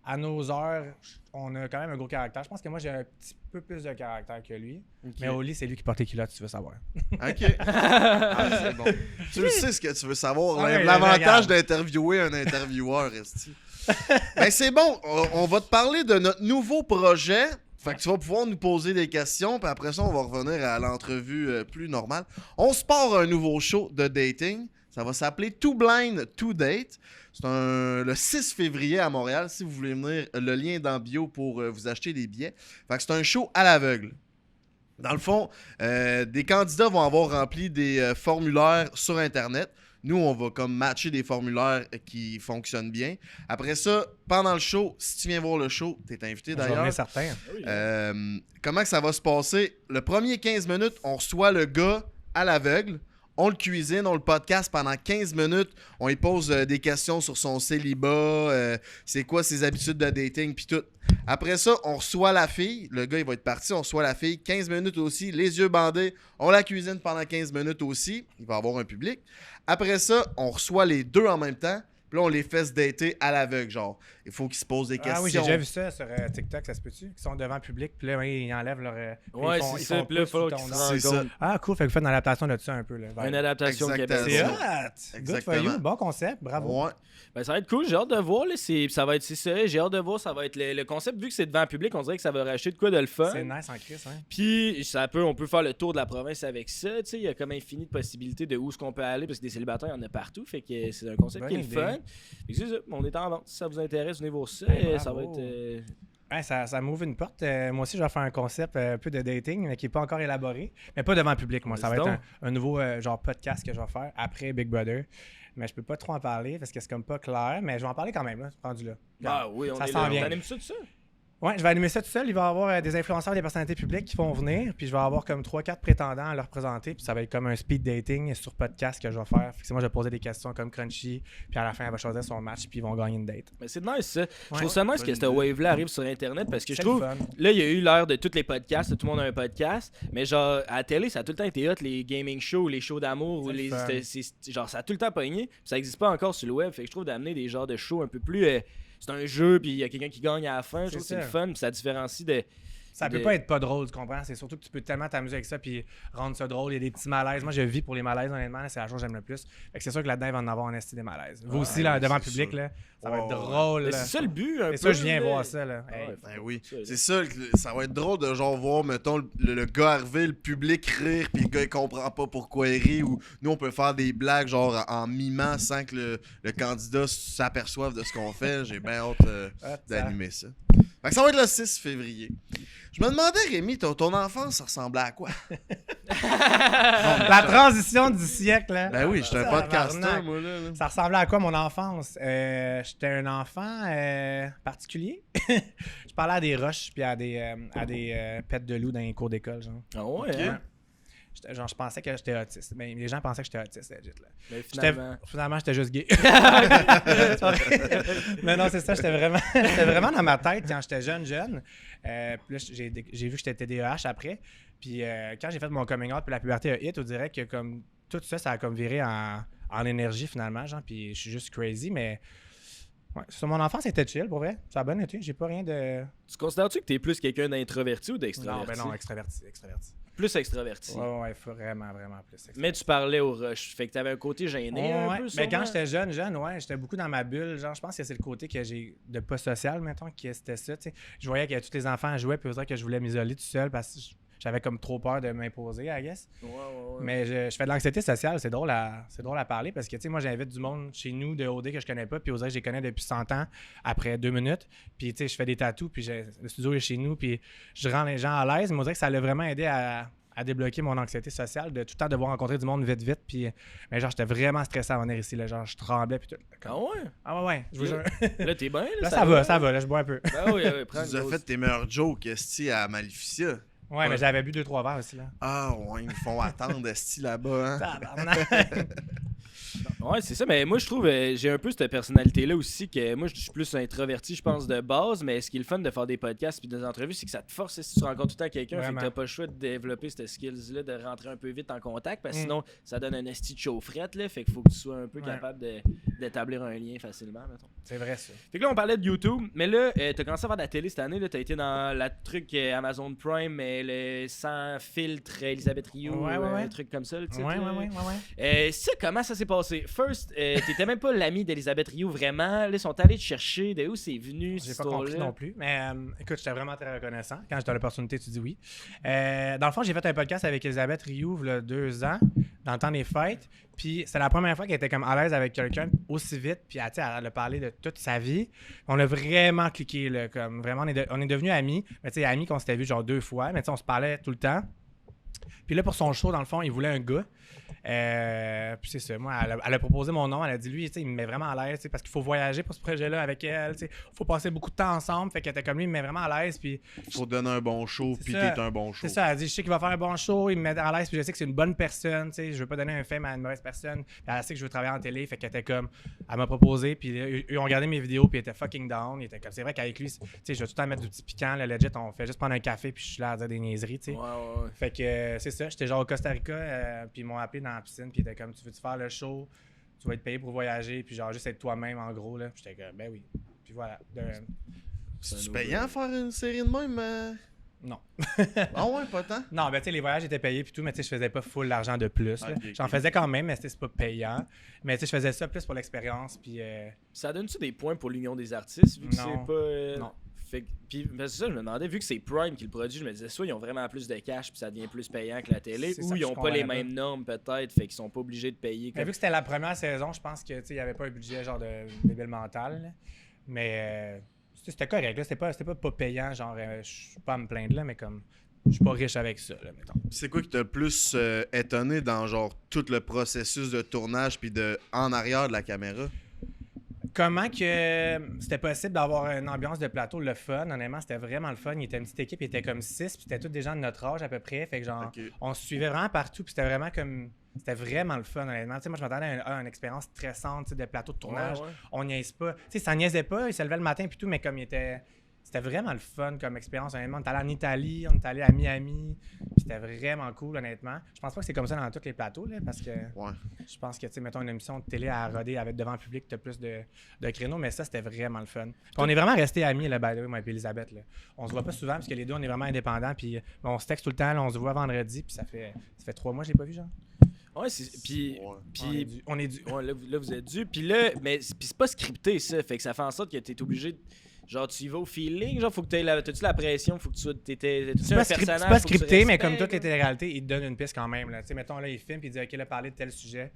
à nos heures, on a quand même un gros caractère. Je pense que moi, j'ai un petit peu plus de caractère que lui. Mais au lit, c'est lui qui porte les culottes, si tu veux savoir. Ok. Ah, c'est bon. Tu le sais ce que tu veux savoir. Ah ouais, L'avantage regarde. d'interviewer un intervieweur, esti. Ben c'est bon. On va te parler de notre nouveau projet. Fait que tu vas pouvoir nous poser des questions, puis après ça, on va revenir à l'entrevue plus normale. On se part un nouveau show de dating. Ça va s'appeler Too Blind to Date. C'est le 6 février à Montréal. Si vous voulez venir, le lien est dans bio pour vous acheter des billets. Fait que c'est un show à l'aveugle. Dans le fond, des candidats vont avoir rempli des formulaires sur Internet. Nous, on va comme matcher des formulaires qui fonctionnent bien. Après ça, pendant le show, si tu viens voir le show, tu es invité Je vais d'ailleurs. venir certain. Comment que ça va se passer? Le premier 15 minutes, on reçoit le gars à l'aveugle. On le cuisine, on le podcast pendant 15 minutes. On lui pose des questions sur son célibat, c'est quoi ses habitudes de dating, puis tout. Après ça, on reçoit la fille. Le gars, il va être parti. On reçoit la fille 15 minutes aussi, les yeux bandés. On la cuisine pendant 15 minutes aussi. Il va y avoir un public. Après ça, on reçoit les deux en même temps. Puis là, on les fait se dater à l'aveugle, genre. Il faut qu'ils se posent des questions. Ah oui, j'ai déjà vu ça sur TikTok, ça se peut-tu? Qui sont devant le public, puis là, oui, ils enlèvent leur. Puis Ouais, ils font- c'est ils ça. font Puis là, il pouce faut sur qu'ils ton se nom. C'est rendent ça. compte. Ah, cool, fait que vous faites une adaptation de ça un peu. Là. Une adaptation Exactement. québécoise. C'est hot! Good for Exactement. you, bon concept, bravo. Ouais. Ben, ça va être cool, j'ai hâte de voir. Là, ça va être c'est ça, j'ai hâte de voir. Ça va être le concept, vu que c'est devant le public, on dirait que ça va racheter de quoi de le fun. C'est nice en crise, hein? Puis on peut faire le tour de la province avec ça. Tu sais, il y a comme infini de possibilités de où est-ce qu'on peut aller parce que des célibataires, il y en a partout. Fait que c'est un concept Bonne qui est le idée. fun. Fait que c'est ça, on est en vente. Si ça vous intéresse, venez voir ça. Ben, Ça va bravo. être. Ouais, ça m'ouvre une porte. Moi aussi, je vais faire un concept un peu de dating, mais qui n'est pas encore élaboré. Mais pas devant le public, moi. Ça va Vas-y être donc. un nouveau genre podcast que je vais faire après Big Brother. Mais je peux pas trop en parler parce que c'est comme pas clair. Mais je vais en parler quand même, là, rendu là. Ah oui, on ça est s'en là. vient. T'animes ça tout ça? Ouais, je vais animer ça tout seul. Il va y avoir des influenceurs, des personnalités publiques qui vont venir. Puis je vais avoir comme 3-4 prétendants à leur présenter. Puis ça va être comme un speed dating sur podcast que je vais faire. Fait que c'est moi, je vais poser des questions comme Crunchy. Puis à la fin, elle va choisir son match. Puis ils vont gagner une date. Mais c'est nice ça. Je Ouais. trouve ça nice que Bonne cette idée. wave-là arrive sur Internet parce que je C'est le trouve. fun. Là, il y a eu l'ère de tous les podcasts, tout le monde a un podcast, mais genre à la télé, ça a tout le temps été hot, les gaming shows, les shows d'amour, ou C'est le les fun. genre ça a tout le temps pogné, puis ça existe pas encore sur le web, fait que je trouve d'amener des genres de shows un peu plus c'est un jeu, puis il y a quelqu'un qui gagne à la fin. Je trouve que c'est ça. le fun, puis ça différencie de. Ça peut pas être pas drôle, tu comprends? C'est surtout que tu peux tellement t'amuser avec ça puis rendre ça drôle. Il y a des petits malaises. Moi, je vis pour les malaises, honnêtement. C'est la chose que j'aime le plus. Fait que c'est sûr que là-dedans, il va en avoir un esti des malaises. Vous aussi, là, devant le public, là, ça va être drôle. Mais là. c'est ça le but, un peu. Et ça, je viens là. voir ça, là. Hey. Ben oui, Ça, c'est ça, ça va être drôle de genre voir, mettons, le gars arriver, le public rire, puis le gars il comprend pas pourquoi il rit, ou nous on peut faire des blagues genre en mimant sans que le candidat s'aperçoive de ce qu'on fait. J'ai bien hâte d'animer ça. Fait que ça va être le 6 février. Je me demandais, Rémi, ton enfance, ça ressemblait à quoi? La transition du siècle, là. Ben oui, j'étais un podcaster, Tabarnak. moi, là. Ça ressemblait à quoi, mon enfance? J'étais un enfant particulier. Je parlais à des roches puis à des pets de loup dans les cours d'école, genre. Ah ouais, Ok. hein? Genre, je pensais que j'étais autiste. Ben, les gens pensaient que j'étais autiste, legit, là. Mais finalement. Finalement, j'étais juste gay. Mais non, c'est ça, j'étais vraiment dans ma tête quand j'étais jeune. Puis là, j'ai vu que j'étais TDAH après. Puis quand j'ai fait mon coming out, puis la puberté a hit, on dirait que comme tout ça, ça a comme viré en énergie finalement, genre. Puis je suis juste crazy, mais ouais, sur mon enfance, c'était chill, pour vrai. Ça a bien été, j'ai pas rien de... Tu considères-tu que t'es plus quelqu'un d'introverti ou Non, d'extraverti? ben non, extraverti. Plus extraverti. Ouais, vraiment plus extraverti. Mais tu parlais au rush, fait que t'avais un côté gêné un Ouais, peu, mais sûrement. quand j'étais jeune, ouais, j'étais beaucoup dans ma bulle. Genre, je pense que c'est le côté que j'ai de pas social, mettons, qui c'était ça, tu sais. Je voyais que tous les enfants jouaient, puis on dirait que je voulais m'isoler tout seul parce que j'avais comme trop peur de m'imposer, I guess. Ouais. Mais je fais de l'anxiété sociale, c'est drôle à parler parce que, tu sais, moi, j'invite du monde chez nous de OD que je connais pas, puis on dirait que je les connais depuis 100 ans, après 2 minutes. Puis, tu sais, je fais des tatous, puis le studio est chez nous, puis je rends les gens à l'aise. Mais on dirait que ça l'a vraiment aidé à débloquer mon anxiété sociale, de tout le temps devoir rencontrer du monde vite, puis mais genre, j'étais vraiment stressé à venir ici, là, genre, je tremblais, puis tout. Ah ouais? Ah ouais, je vous jure. Là, t'es bien, Là, ça va, là, je bois un peu. Ben oui, prends Tu nous une as dose. fait tes meilleurs jokes, esti, à Maleficia. Ouais, mais j'avais bu 2-3 verres aussi, là. Ah ouais, ils me font attendre, esti, là-bas, hein. Tabarnak. Ouais, c'est ça, mais moi je trouve j'ai un peu cette personnalité-là aussi que moi je suis plus introverti, je pense, de base, mais ce qui est le fun de faire des podcasts puis des entrevues, c'est que ça te force si tu rencontres tout le temps quelqu'un, fait que Vraiment. t'as pas le choix de développer cette skills-là, de rentrer un peu vite en contact, parce que sinon ça donne un esti de chaufferette, là, fait qu'il faut que tu sois un peu capable d'établir un lien facilement, mettons. C'est vrai, ça. Fait que là on parlait de YouTube, mais là t'as commencé à faire de la télé cette année, là, t'as été dans la truc Amazon Prime, le sans filtre Elisabeth Rioux, Ouais. un truc comme ça, le titre. là. Ouais. Ça, comment ça s'est passé? First, t'étais même pas l'ami d'Elisabeth Rioux, vraiment. Là, ils sont allés te chercher. De où c'est venu, J'ai cette pas compris histoire-là? non plus. Mais écoute, j'étais vraiment très reconnaissant. Quand j'ai l'opportunité, tu dis oui. Dans le fond, j'ai fait un podcast avec Elisabeth Rioux il y a 2 ans, dans le temps des fêtes. Puis c'est la première fois qu'elle était comme à l'aise avec quelqu'un aussi vite. Puis elle a parlé de toute sa vie. On a vraiment cliqué, là, comme vraiment, on est devenus amis. Mais tu sais, amis qu'on s'était vus genre 2 fois. Mais tu sais, on se parlait tout le temps. Puis là, pour son show, dans le fond, il voulait un gars. Puis c'est ça, moi, elle a proposé mon nom, elle a dit lui, tu sais, il me met vraiment à l'aise, tu sais, parce qu'il faut voyager pour ce projet-là avec elle, tu sais, faut passer beaucoup de temps ensemble, fait qu'elle était comme lui, il me met vraiment à l'aise, puis Faut donner un bon show, C'est puis ça. t'es un bon show. c'est ça, elle dit, je sais qu'il va faire un bon show, il me met à l'aise, puis je sais que c'est une bonne personne, tu sais, je veux pas donner un fame à une mauvaise personne, puis elle sait que je veux travailler en télé, fait qu'elle était comme, elle m'a proposé, puis eux ont regardé mes vidéos, puis ils étaient fucking down, ils étaient comme, c'est vrai qu'avec lui, tu sais, je vais tout le temps mettre du petit piquant, le legit, on fait juste prendre un café, puis je suis là à dire des niaiseries, tu sais. Ouais. Fait que c'est ça, j'étais genre au Costa Rica, puis ils m'ont appelé dans la piscine, puis ils étaient comme, tu veux-tu faire le show, tu vas être payé pour voyager, puis genre juste être toi-même en gros, là. Puis j'étais comme, ben oui. Puis voilà. C'est payant faire une série de même? Non. Ah ouais, pas tant. Non, ben tu sais, les voyages étaient payés, puis tout, mais tu sais, je faisais pas full l'argent de plus. Là. Ok, J'en faisais quand même, mais c'est pas payant. Mais tu sais, je faisais ça plus pour l'expérience, puis. Ça donne-tu des points pour l'Union des artistes, vu que Non. c'est pas... Non. Fait que, puis, ben, c'est ça, je me demandais, vu que c'est Prime qui le produit, je me disais, soit ils ont vraiment plus de cash, puis ça devient plus payant que la télé, C'est ça ou que ils je ont pas les comprends mêmes normes, peut-être, fait qu'ils sont pas obligés de payer. Mais Comme... vu que c'était la première saison, je pense que tu sais, il y avait pas un budget genre de débile mental. Là. Mais c'était correct, là. C'était pas payant, genre je suis pas à me plaindre là, mais comme je suis pas riche avec ça, là, mettons. C'est quoi qui t'a le plus étonné dans genre tout le processus de tournage puis de en arrière de la caméra? Comment que c'était possible d'avoir une ambiance de plateau, le fun, honnêtement, c'était vraiment le fun. Il était une petite équipe, il était comme 6, puis c'était tous des gens de notre âge à peu près. Fait que genre, Ok. on se suivait vraiment partout, puis c'était vraiment comme. C'était vraiment le fun, honnêtement. Tu sais, moi, je m'attendais à une expérience stressante, tu sais, de plateau de tournage. Ouais. On niaise pas. Tu sais, ça niaisait pas, il se levait le matin, puis tout, mais comme il était. c'était vraiment le fun comme expérience. Honnêtement, on est allé en Italie, on est allé à Miami. C'était vraiment cool, honnêtement. Je pense pas que c'est comme ça dans tous les plateaux, là, parce que je pense que, tu sais, mettons une émission de télé à roder avec devant le public, t'as plus de créneaux, mais ça, c'était vraiment le fun. Puis on est vraiment restés amis, là, by the way, moi et Elisabeth. Là. On se voit pas souvent parce que les deux, on est vraiment indépendants. Puis on se texte tout le temps, là, on se voit vendredi, puis ça fait 3 mois que je l'ai pas vu, genre. Ouais, puis On est dû. ouais, là, vous êtes dû. Puis là, mais c'est pas scripté, ça. Fait que ça fait en sorte que t'es obligé. Genre, tu y vas au feeling, genre, faut que t'as-tu la pression, faut que tu sois. C'est pas scripté, mais comme toutes les téléréalités, ils te donnent une piste quand même. Tu sais, mettons, là, ils filment, puis ils disent, OK, là, parler de tel sujet.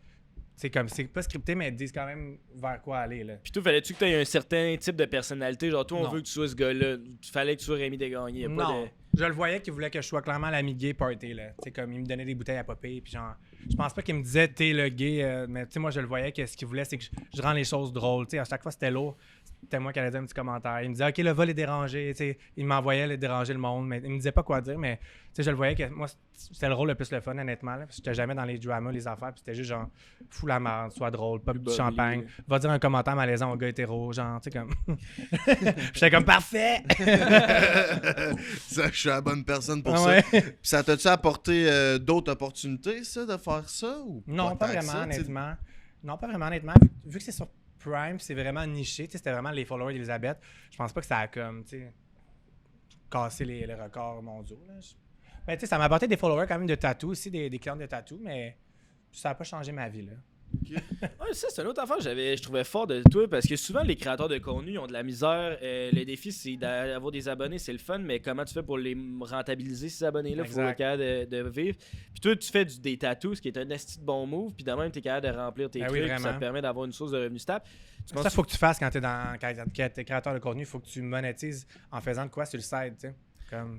C'est comme, c'est pas scripté, mais ils te disent quand même vers quoi aller, là. Puis toi, fallait-tu que t'aies un certain type de personnalité? Genre, toi, on Non. veut que tu sois ce gars-là. Fallait que tu sois Rémi Desgagnés. Y a pas Non. de... Je le voyais qu'il voulait que je sois clairement l'ami gay party, là. Tu sais, comme, il me donnait des bouteilles à popper, puis genre, je pense pas qu'il me disait, t'es le gay, mais tu sais, moi, je le voyais que ce qu'il voulait, c'est que je rends les choses drôles. Tu sais, à chaque fois, c'était lourd. C'était moi qui allais dire un petit commentaire. Il me disait, OK, le vol est dérangé. Tu sais, il m'envoyait le déranger le monde, mais il me disait pas quoi dire, mais tu sais, je le voyais que moi, c'était le rôle le plus le fun, honnêtement, là. Parce que j'étais jamais dans les dramas, les affaires, puis c'était juste genre, fous la merde, sois drôle, pop du champagne, va dire un commentaire malaisant au gars hétéro, genre, tu sais, comme. J'étais comme, parfait! Ça, je suis la bonne personne pour Ouais. ça. Puis ça t'a-tu apporté d'autres opportunités, ça, de faire ça? Ou Non, pas tant que vraiment, ça, tu sais? honnêtement. Non, pas vraiment, honnêtement. Vu que c'est sur Prime, c'est vraiment niché. Tu sais, c'était vraiment les followers d'Elisabeth. Je pense pas que ça a comme, tu sais, cassé les records mondiaux. Là. Mais tu sais, ça m'a apporté des followers quand même de tatou aussi, des clients de tatou, mais ça n'a pas changé ma vie, là. Ouais, ça, c'est une autre affaire que je trouvais fort de toi parce que souvent les créateurs de contenu ils ont de la misère. Le défi, c'est d'avoir des abonnés, c'est le fun, mais comment tu fais pour les rentabiliser, ces abonnés-là? Faut être capable de vivre. Puis toi, tu fais des tattoos, ce qui est un esti de bon move, puis de même, tu es capable de remplir tes trucs, puis ça te permet d'avoir une source de revenus stable. Ça, faut que tu fasses quand tu es créateur de contenu, il faut que tu monétises en faisant de quoi sur le site, tu sais.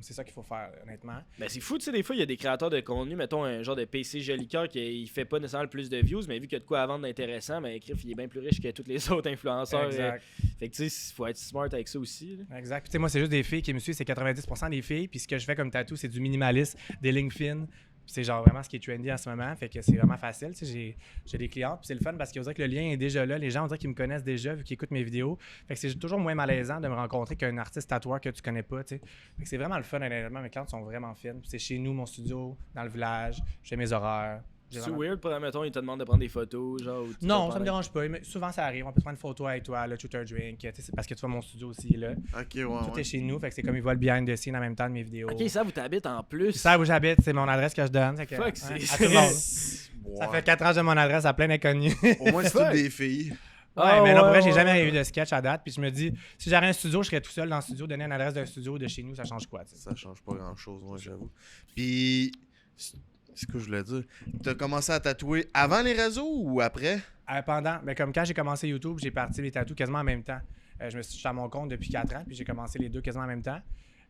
C'est ça qu'il faut faire, honnêtement. Ben c'est fou, tu sais, des fois, il y a des créateurs de contenu, mettons un genre de PC Jolicoeur qui il fait pas nécessairement le plus de views, mais vu qu'il y a de quoi à vendre d'intéressant, ben Criff, il est bien plus riche que tous les autres influenceurs. Exact. Fait que tu sais, il faut être smart avec ça aussi. Là. Exact. Puis tu sais, moi, c'est juste des filles qui me suivent, c'est 90% des filles, puis ce que je fais comme tatou, c'est du minimalisme, des lignes fines. Puis c'est genre vraiment ce qui est trendy en ce moment, fait que c'est vraiment facile. Tu sais, j'ai des clients, puis c'est le fun parce qu'on dirait que le lien est déjà là. Les gens, on dirait qu'ils me connaissent déjà vu qu'ils écoutent mes vidéos. Fait que c'est toujours moins malaisant de me rencontrer qu'un artiste tatoueur que tu connais pas, tu sais. Fait que c'est vraiment le fun, honnêtement. Mes clients sont vraiment fines. Puis c'est chez nous, mon studio, dans le village, j'ai mes horaires. C'est weird, pour mettons, ils te demandent de prendre des photos, genre. Non, ça me dérange pas. Mais souvent, ça arrive. On peut prendre une photo avec toi, le shooter drink. Tu sais, c'est parce que tu vois mon studio aussi, là. Ok, ouais. Tout est chez nous, fait que c'est comme ils voient le behind the scene en même temps de mes vidéos. Ok, ça, vous t'habite en plus. Ça où j'habite, c'est mon adresse que je donne. Fait que, Fuck, à c'est tout le monde. Ça fait 4 ans que j'ai mon adresse à plein d'inconnus. Au moins, c'est toutes des filles. Ouais, mais non, pour vrai, j'ai jamais eu de sketch à date. Puis je me dis, si j'avais un studio, je serais tout seul dans le studio. Donner une adresse d'un studio de chez nous, ça change quoi, tu sais? Ça change pas grand-chose, moi, j'avoue. Puis, c'est ce que je voulais dire. T'as commencé à tatouer avant les réseaux ou après? Pendant, mais comme quand j'ai commencé YouTube, j'ai parti les tatous quasiment en même temps. Je suis à mon compte depuis 4 ans, puis j'ai commencé les deux quasiment en même temps.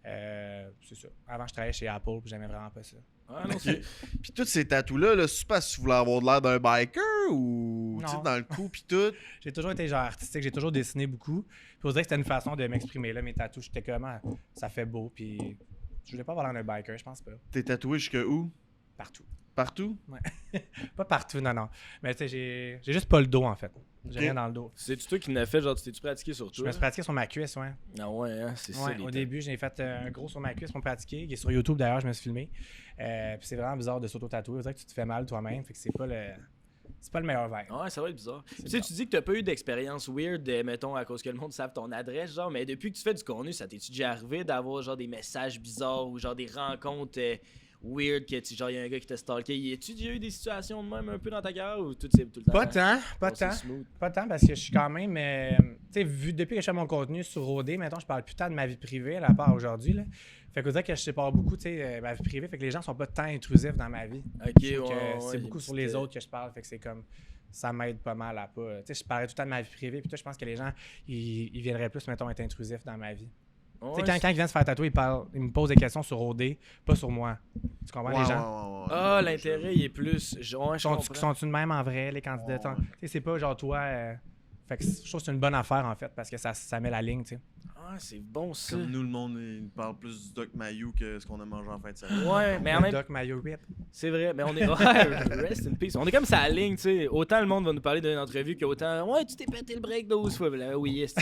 C'est ça. Avant, je travaillais chez Apple, puis j'aimais vraiment pas ça. Ah, non, Puis tous ces tatous-là, là, c'est pas si tu voulais avoir de l'air d'un biker ou tu sais, Non. dans le cou puis tout. J'ai toujours été genre artistique, j'ai toujours dessiné beaucoup. Puis on dirait que c'était une façon de m'exprimer. Là, mes tatous, j'étais comme, ça fait beau, puis je voulais pas avoir l'air d'un biker, je pense pas. T'es tatoué jusque où? Partout. Partout? Pas partout, non. Mais tu sais, j'ai juste pas le dos, en fait. J'ai Ok. rien dans le dos. C'est-tu toi qui l'as fait, genre, tu t'es-tu pratiqué sur Je toi? me suis pratiqué sur ma cuisse, ouais. Ah ouais, hein, c'est ça. Ouais, au début, j'ai fait un gros sur ma cuisse pour me pratiquer, qui est sur YouTube d'ailleurs, je me suis filmé. Puis c'est vraiment bizarre de s'auto-tatouer. On dirait que tu te fais mal toi-même, fait que c'est pas le meilleur vibe. Ouais, ça va être bizarre. Tu sais, bizarre. tu dis que t'as pas eu d'expérience weird, mettons, à cause que le monde savent ton adresse, genre, mais depuis que tu fais du contenu, ça t'es-tu déjà arrivé d'avoir, genre, des messages bizarres ou, genre, des rencontres weird que, genre, il y a un gars qui t'a stalké? Y a-tu déjà eu des situations de même un peu dans ta carrière ou tout le temps? Pas tant, c'est smooth? Pas tant parce que je suis quand même, tu sais, depuis que je fais mon contenu sur OD, mettons, je parle plus tant de ma vie privée, à part aujourd'hui, là. Fait que dire que je sépare beaucoup, tu sais, ma vie privée, fait que les gens sont pas tant intrusifs dans ma vie. Ok, Je trouve que ouais, c'est beaucoup sur les autres que je parle, fait que c'est comme, ça m'aide pas mal à pas, tu sais, je parlais tout le temps de ma vie privée, puis toi, je pense que les gens, ils viendraient plus, mettons, être intrusifs dans ma vie. Ouais, Tu sais, quand ils viennent se faire tatouer, ils me posent des questions sur OD, pas sur moi. Tu comprends, les gens? Ah, l'intérêt, il est plus. Ouais, je comprends. Sont-ils de même en vrai, les candidats? Ouais. Tu sais, c'est pas genre toi, Fait que je trouve que c'est une bonne affaire, en fait, parce que ça met la ligne, tu sais. Ah, c'est bon ça. Comme nous, le monde, il parle plus du Doc Mayou que ce qu'on a mangé en fin de semaine. Ouais, mais en Le même Doc Mayo Rip. c'est vrai, mais on est ouais, rest in peace. On est comme ça à la ligne, tu sais. Autant le monde va nous parler d'une entrevue qu'autant ouais, tu t'es pété le break 12 fois. Là, oui, est-ce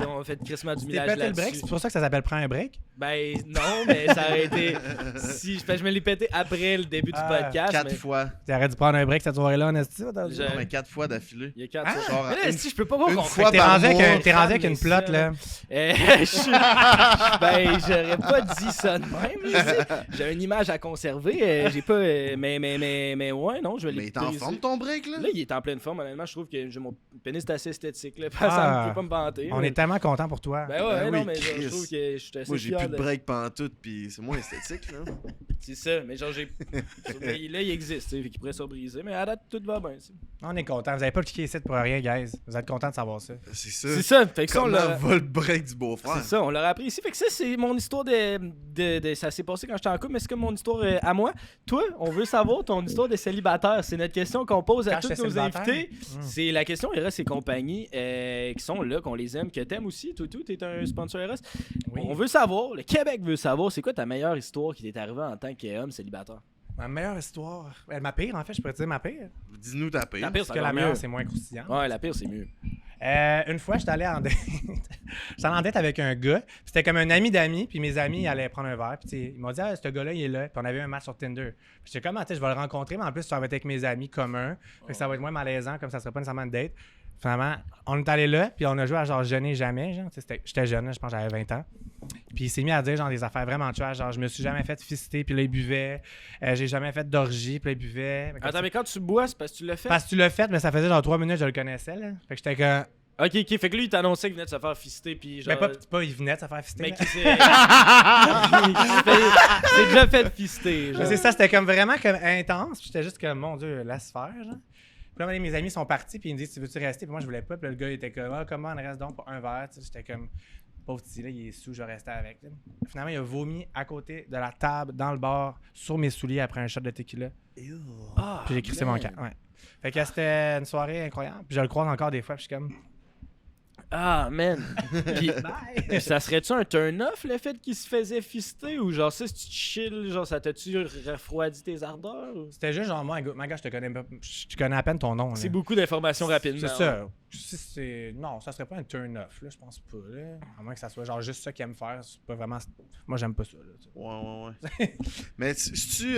on a fait crissement du Tu t'es millage pété le là-dessus. break, c'est pour ça que ça s'appelle prendre un break? Ben non, mais ça aurait été si je me l'ai pété après le début du podcast. 4 mais... fois. Tu aurais dû prendre un break cette soirée-là, en esti, Je- Non, mais 4 fois d'affilée. Il y a 4 Ah, fois. genre, Mais là, une- si je peux pas voir une qu'on fois T'es par rendu mois. avec une plot, là. Ben, j'aurais pas dit ça de même. Là, tu sais. J'ai une image à conserver. J'ai pas. Mais ouais, non, je vais Mais il est en forme ton break, là? Là, il est en pleine forme. Honnêtement, je trouve que mon pénis est assez esthétique. Là. Ah. Ça me peut pas me vanter. On est tellement contents pour toi. Ben ouais, Ben non, oui, mais Chris. je trouve que je suis assez Moi, j'ai fier plus de break pantoute, pis c'est moins esthétique, là. C'est ça, mais genre, j'ai. Mais là, il existe, tu sais, fait qu'il pourrait se briser. Mais à date, tout va bien. Tu sais. On est contents. Vous avez pas cliqué ici pour rien, guys. Vous êtes contents de savoir ça. C'est ça. C'est ça, fait que ça, on Comment l'a. va le break du beau-frère? C'est ça, on l'a appris ici. Fait que ça, c'est mon histoire de ça s'est passé quand j'étais en couple, mais c'est comme mon histoire à moi. Toi, on veut savoir ton histoire de célibataire. C'est notre question qu'on pose à Quand tous j'étais nos célibataire? invités. Mm. C'est la question Eros et compagnie qui sont là, qu'on les aime, que t'aimes aussi. Toutou, t'es un sponsor Eros. Oui. On veut savoir, le Québec veut savoir, c'est quoi ta meilleure histoire qui t'est arrivée en tant qu'homme célibataire? Ma meilleure histoire. Ma pire, en fait, je pourrais te dire ma pire. Dis-nous ta paix. Ta pire, Parce c'est que la encore meilleure, mieux. c'est moins croustillant. Ouais, la pire, c'est mieux. Une fois, j'étais allé en date. J'étais allé en date avec un gars. Puis c'était comme un ami d'amis. Puis mes amis ils allaient prendre un verre. Puis tu sais, ils m'ont dit, ah, ce gars-là, il est là. Puis on avait un match sur Tinder. Puis j'étais comme, ah, tu sais, je vais le rencontrer. Mais en plus, ça va être avec mes amis communs. Fait que ça va être moins malaisant. Comme ça serait pas nécessairement une date. Finalement, on est allé là. Puis on a joué à genre Je n'ai jamais. Genre, j'étais jeune, là, je pense que j'avais 20 ans. Puis il s'est mis à dire genre des affaires vraiment trash. Genre, je me suis jamais fait fister. Puis là, il buvait. J'ai jamais fait d'orgie. Puis là, il buvait. Attends, mais quand tu bois, c'est parce que tu l'as fait? Parce que tu l'as fait, mais ça faisait genre 3 minutes, je le connaissais. Là. Fait que j'étais comme. Ok, fait que lui, il t'annonçait qu'il venait de se faire fister, puis genre... Mais pas, il venait de se faire fister. Mais là. qui s'est... C'est déjà fait fister, genre. Mais c'est ça, c'était comme vraiment comme intense. Puis j'étais juste comme, mon Dieu, laisse faire, genre. Puis là, mes amis sont partis, puis ils me disent, tu veux-tu rester? Puis moi, je voulais pas. Puis là, le gars, il était comme, ah, comment on reste donc pour un verre? Tu sais, j'étais comme, pauvre petit, là, il est sous, je vais rester avec. Là. Finalement, il a vomi à côté de la table, dans le bar, sur mes souliers après un shot de tequila. Ah, Puis j'ai crissé mon camp. Ouais. Fait que c'était une soirée incroyable. Puis je le croise encore des fois, puis je suis comme, Ah, man. Puis, bye! ça serait-tu un turn-off, le fait qu'il se faisait fister? Ou genre, ça, si tu chill, genre, ça t'a-tu refroidi tes ardeurs? Ou... C'était juste genre, moi, gars, je te connais pas. Je connais à peine ton nom. C'est là. beaucoup d'informations rapidement. C'est ça. Si c'est... Non, ça serait pas un turn-off, là, je pense pas. Là. À moins que ça soit genre juste ça qu'il aime faire. C'est pas vraiment... Moi, j'aime pas ça. Là, tu sais. Ouais. Mais si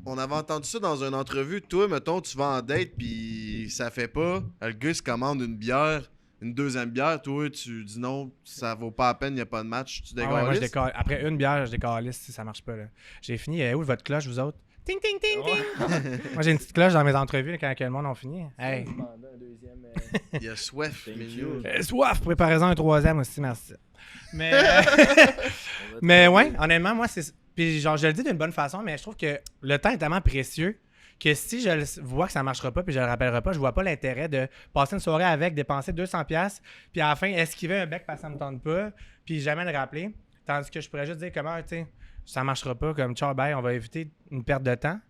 on avait entendu ça dans une entrevue. Toi, mettons, tu vas en date, puis ça fait pas. Le gars, il se commande une bière, une deuxième bière. Toi, tu dis non, ça vaut pas la peine, il n'y a pas de match. Tu Ah ouais, moi, je décales. décolle. Après une bière, je décalisse si ça marche pas. Là. J'ai fini. Où votre cloche, vous autres? Ting, ting, ting, ting! Moi, j'ai une petite cloche dans mes entrevues là, quand le monde a fini. Hey! Il y a soif, Thank mais you. Soif! Préparez-en un troisième aussi, merci. Mais, mais ouais, honnêtement, moi, c'est... Puis genre, je le dis d'une bonne façon, mais je trouve que le temps est tellement précieux que si je vois que ça marchera pas puis je le rappellerai pas, je vois pas l'intérêt de passer une soirée avec, dépenser 200$, puis à la fin, esquiver un bec parce que ça me tente pas, puis jamais le rappeler. Tandis que je pourrais juste dire comment, tu sais, ça marchera pas, comme ciao, bye, on va éviter une perte de temps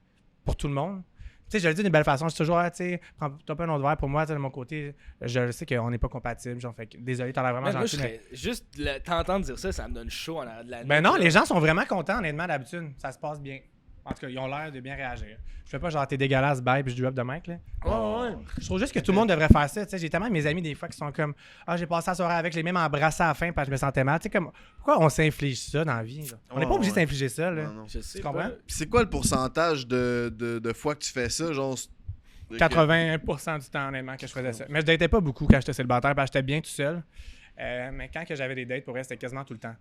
pour tout le monde. Tu sais, je le dis d'une belle façon, je suis toujours, tu sais, prends pas un autre verre pour moi, tu sais, de mon côté, je sais qu'on n'est pas compatibles, genre, fait que, désolé, t'as l'air vraiment Man, moi, gentil, mais... juste t'entendre dire ça, ça me donne chaud en arrière de la nuque. Ben non, là. les gens sont vraiment contents, honnêtement, d'habitude. Ça se passe bien. En tout cas, ils ont l'air de bien réagir. Je fais pas genre t'es dégueulasse, bye, puis je drop de mec, là. Ouais. Je trouve juste que tout le monde devrait faire ça. Tu sais, j'ai tellement mes amis des fois qui sont comme, ah, j'ai passé la soirée avec, je l'ai même embrassé à la fin parce que je me sentais mal. Tu sais, comme, pourquoi on s'inflige ça dans la vie? Là? On n'est pas obligé de s'infliger ça, là. Non, non. Je sais Tu comprends? pas. Puis c'est quoi le pourcentage de fois que tu fais ça? Genre, 81% du temps, honnêtement, que je faisais ça. Mais je datais pas beaucoup quand j'étais célibataire parce que j'étais bien tout seul. Mais quand que j'avais des dates, pour vrai, c'était quasiment tout le temps.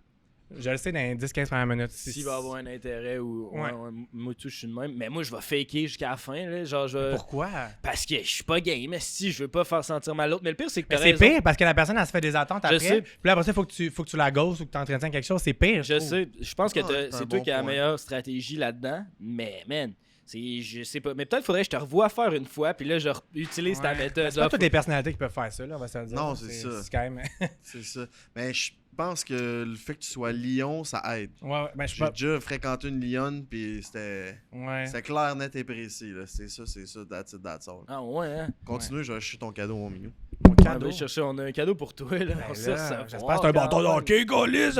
Je le sais dans les 10-15 premières minutes. S'il va avoir un intérêt ou. Ouais. Moi, tout, je suis de même. Mais moi, je vais faker jusqu'à la fin. Là, genre, je vais... Pourquoi? Parce que je suis pas game. Mais si, je veux pas faire sentir mal l'autre. Mais le pire, c'est que Mais t'as c'est raison. pire parce que la personne, elle se fait des attentes Je après. sais. Puis là, après ça, il faut que tu la gosses ou que tu entretiens quelque chose. C'est pire. Je trouve. sais. Je pense que Ah, c'est c'est un toi bon qui as la point. meilleure stratégie là-dedans. Mais, man. Je sais pas. Mais peut-être faudrait que je te revoie faire une fois. Puis là, je utilise ta Ouais. méthode. C'est pas toutes les personnalités qui peuvent faire ça, là, on va se le dire. Non, c'est ça. C'est quand même. C'est ça. Mais je pense que le fait que tu sois lion, ça aide. Ouais, ben je suis J'ai pas. déjà fréquenté une lionne, puis c'était Ouais. clair, net et précis. Là. C'est ça, that's it, that's all. Ah ouais, hein? Continue, je vais acheter ton cadeau, mon minou. Mon cadeau. Chercher, on a un cadeau pour toi. Là. On sait ça. J'espère que c'est un bâton de hockey, Golis!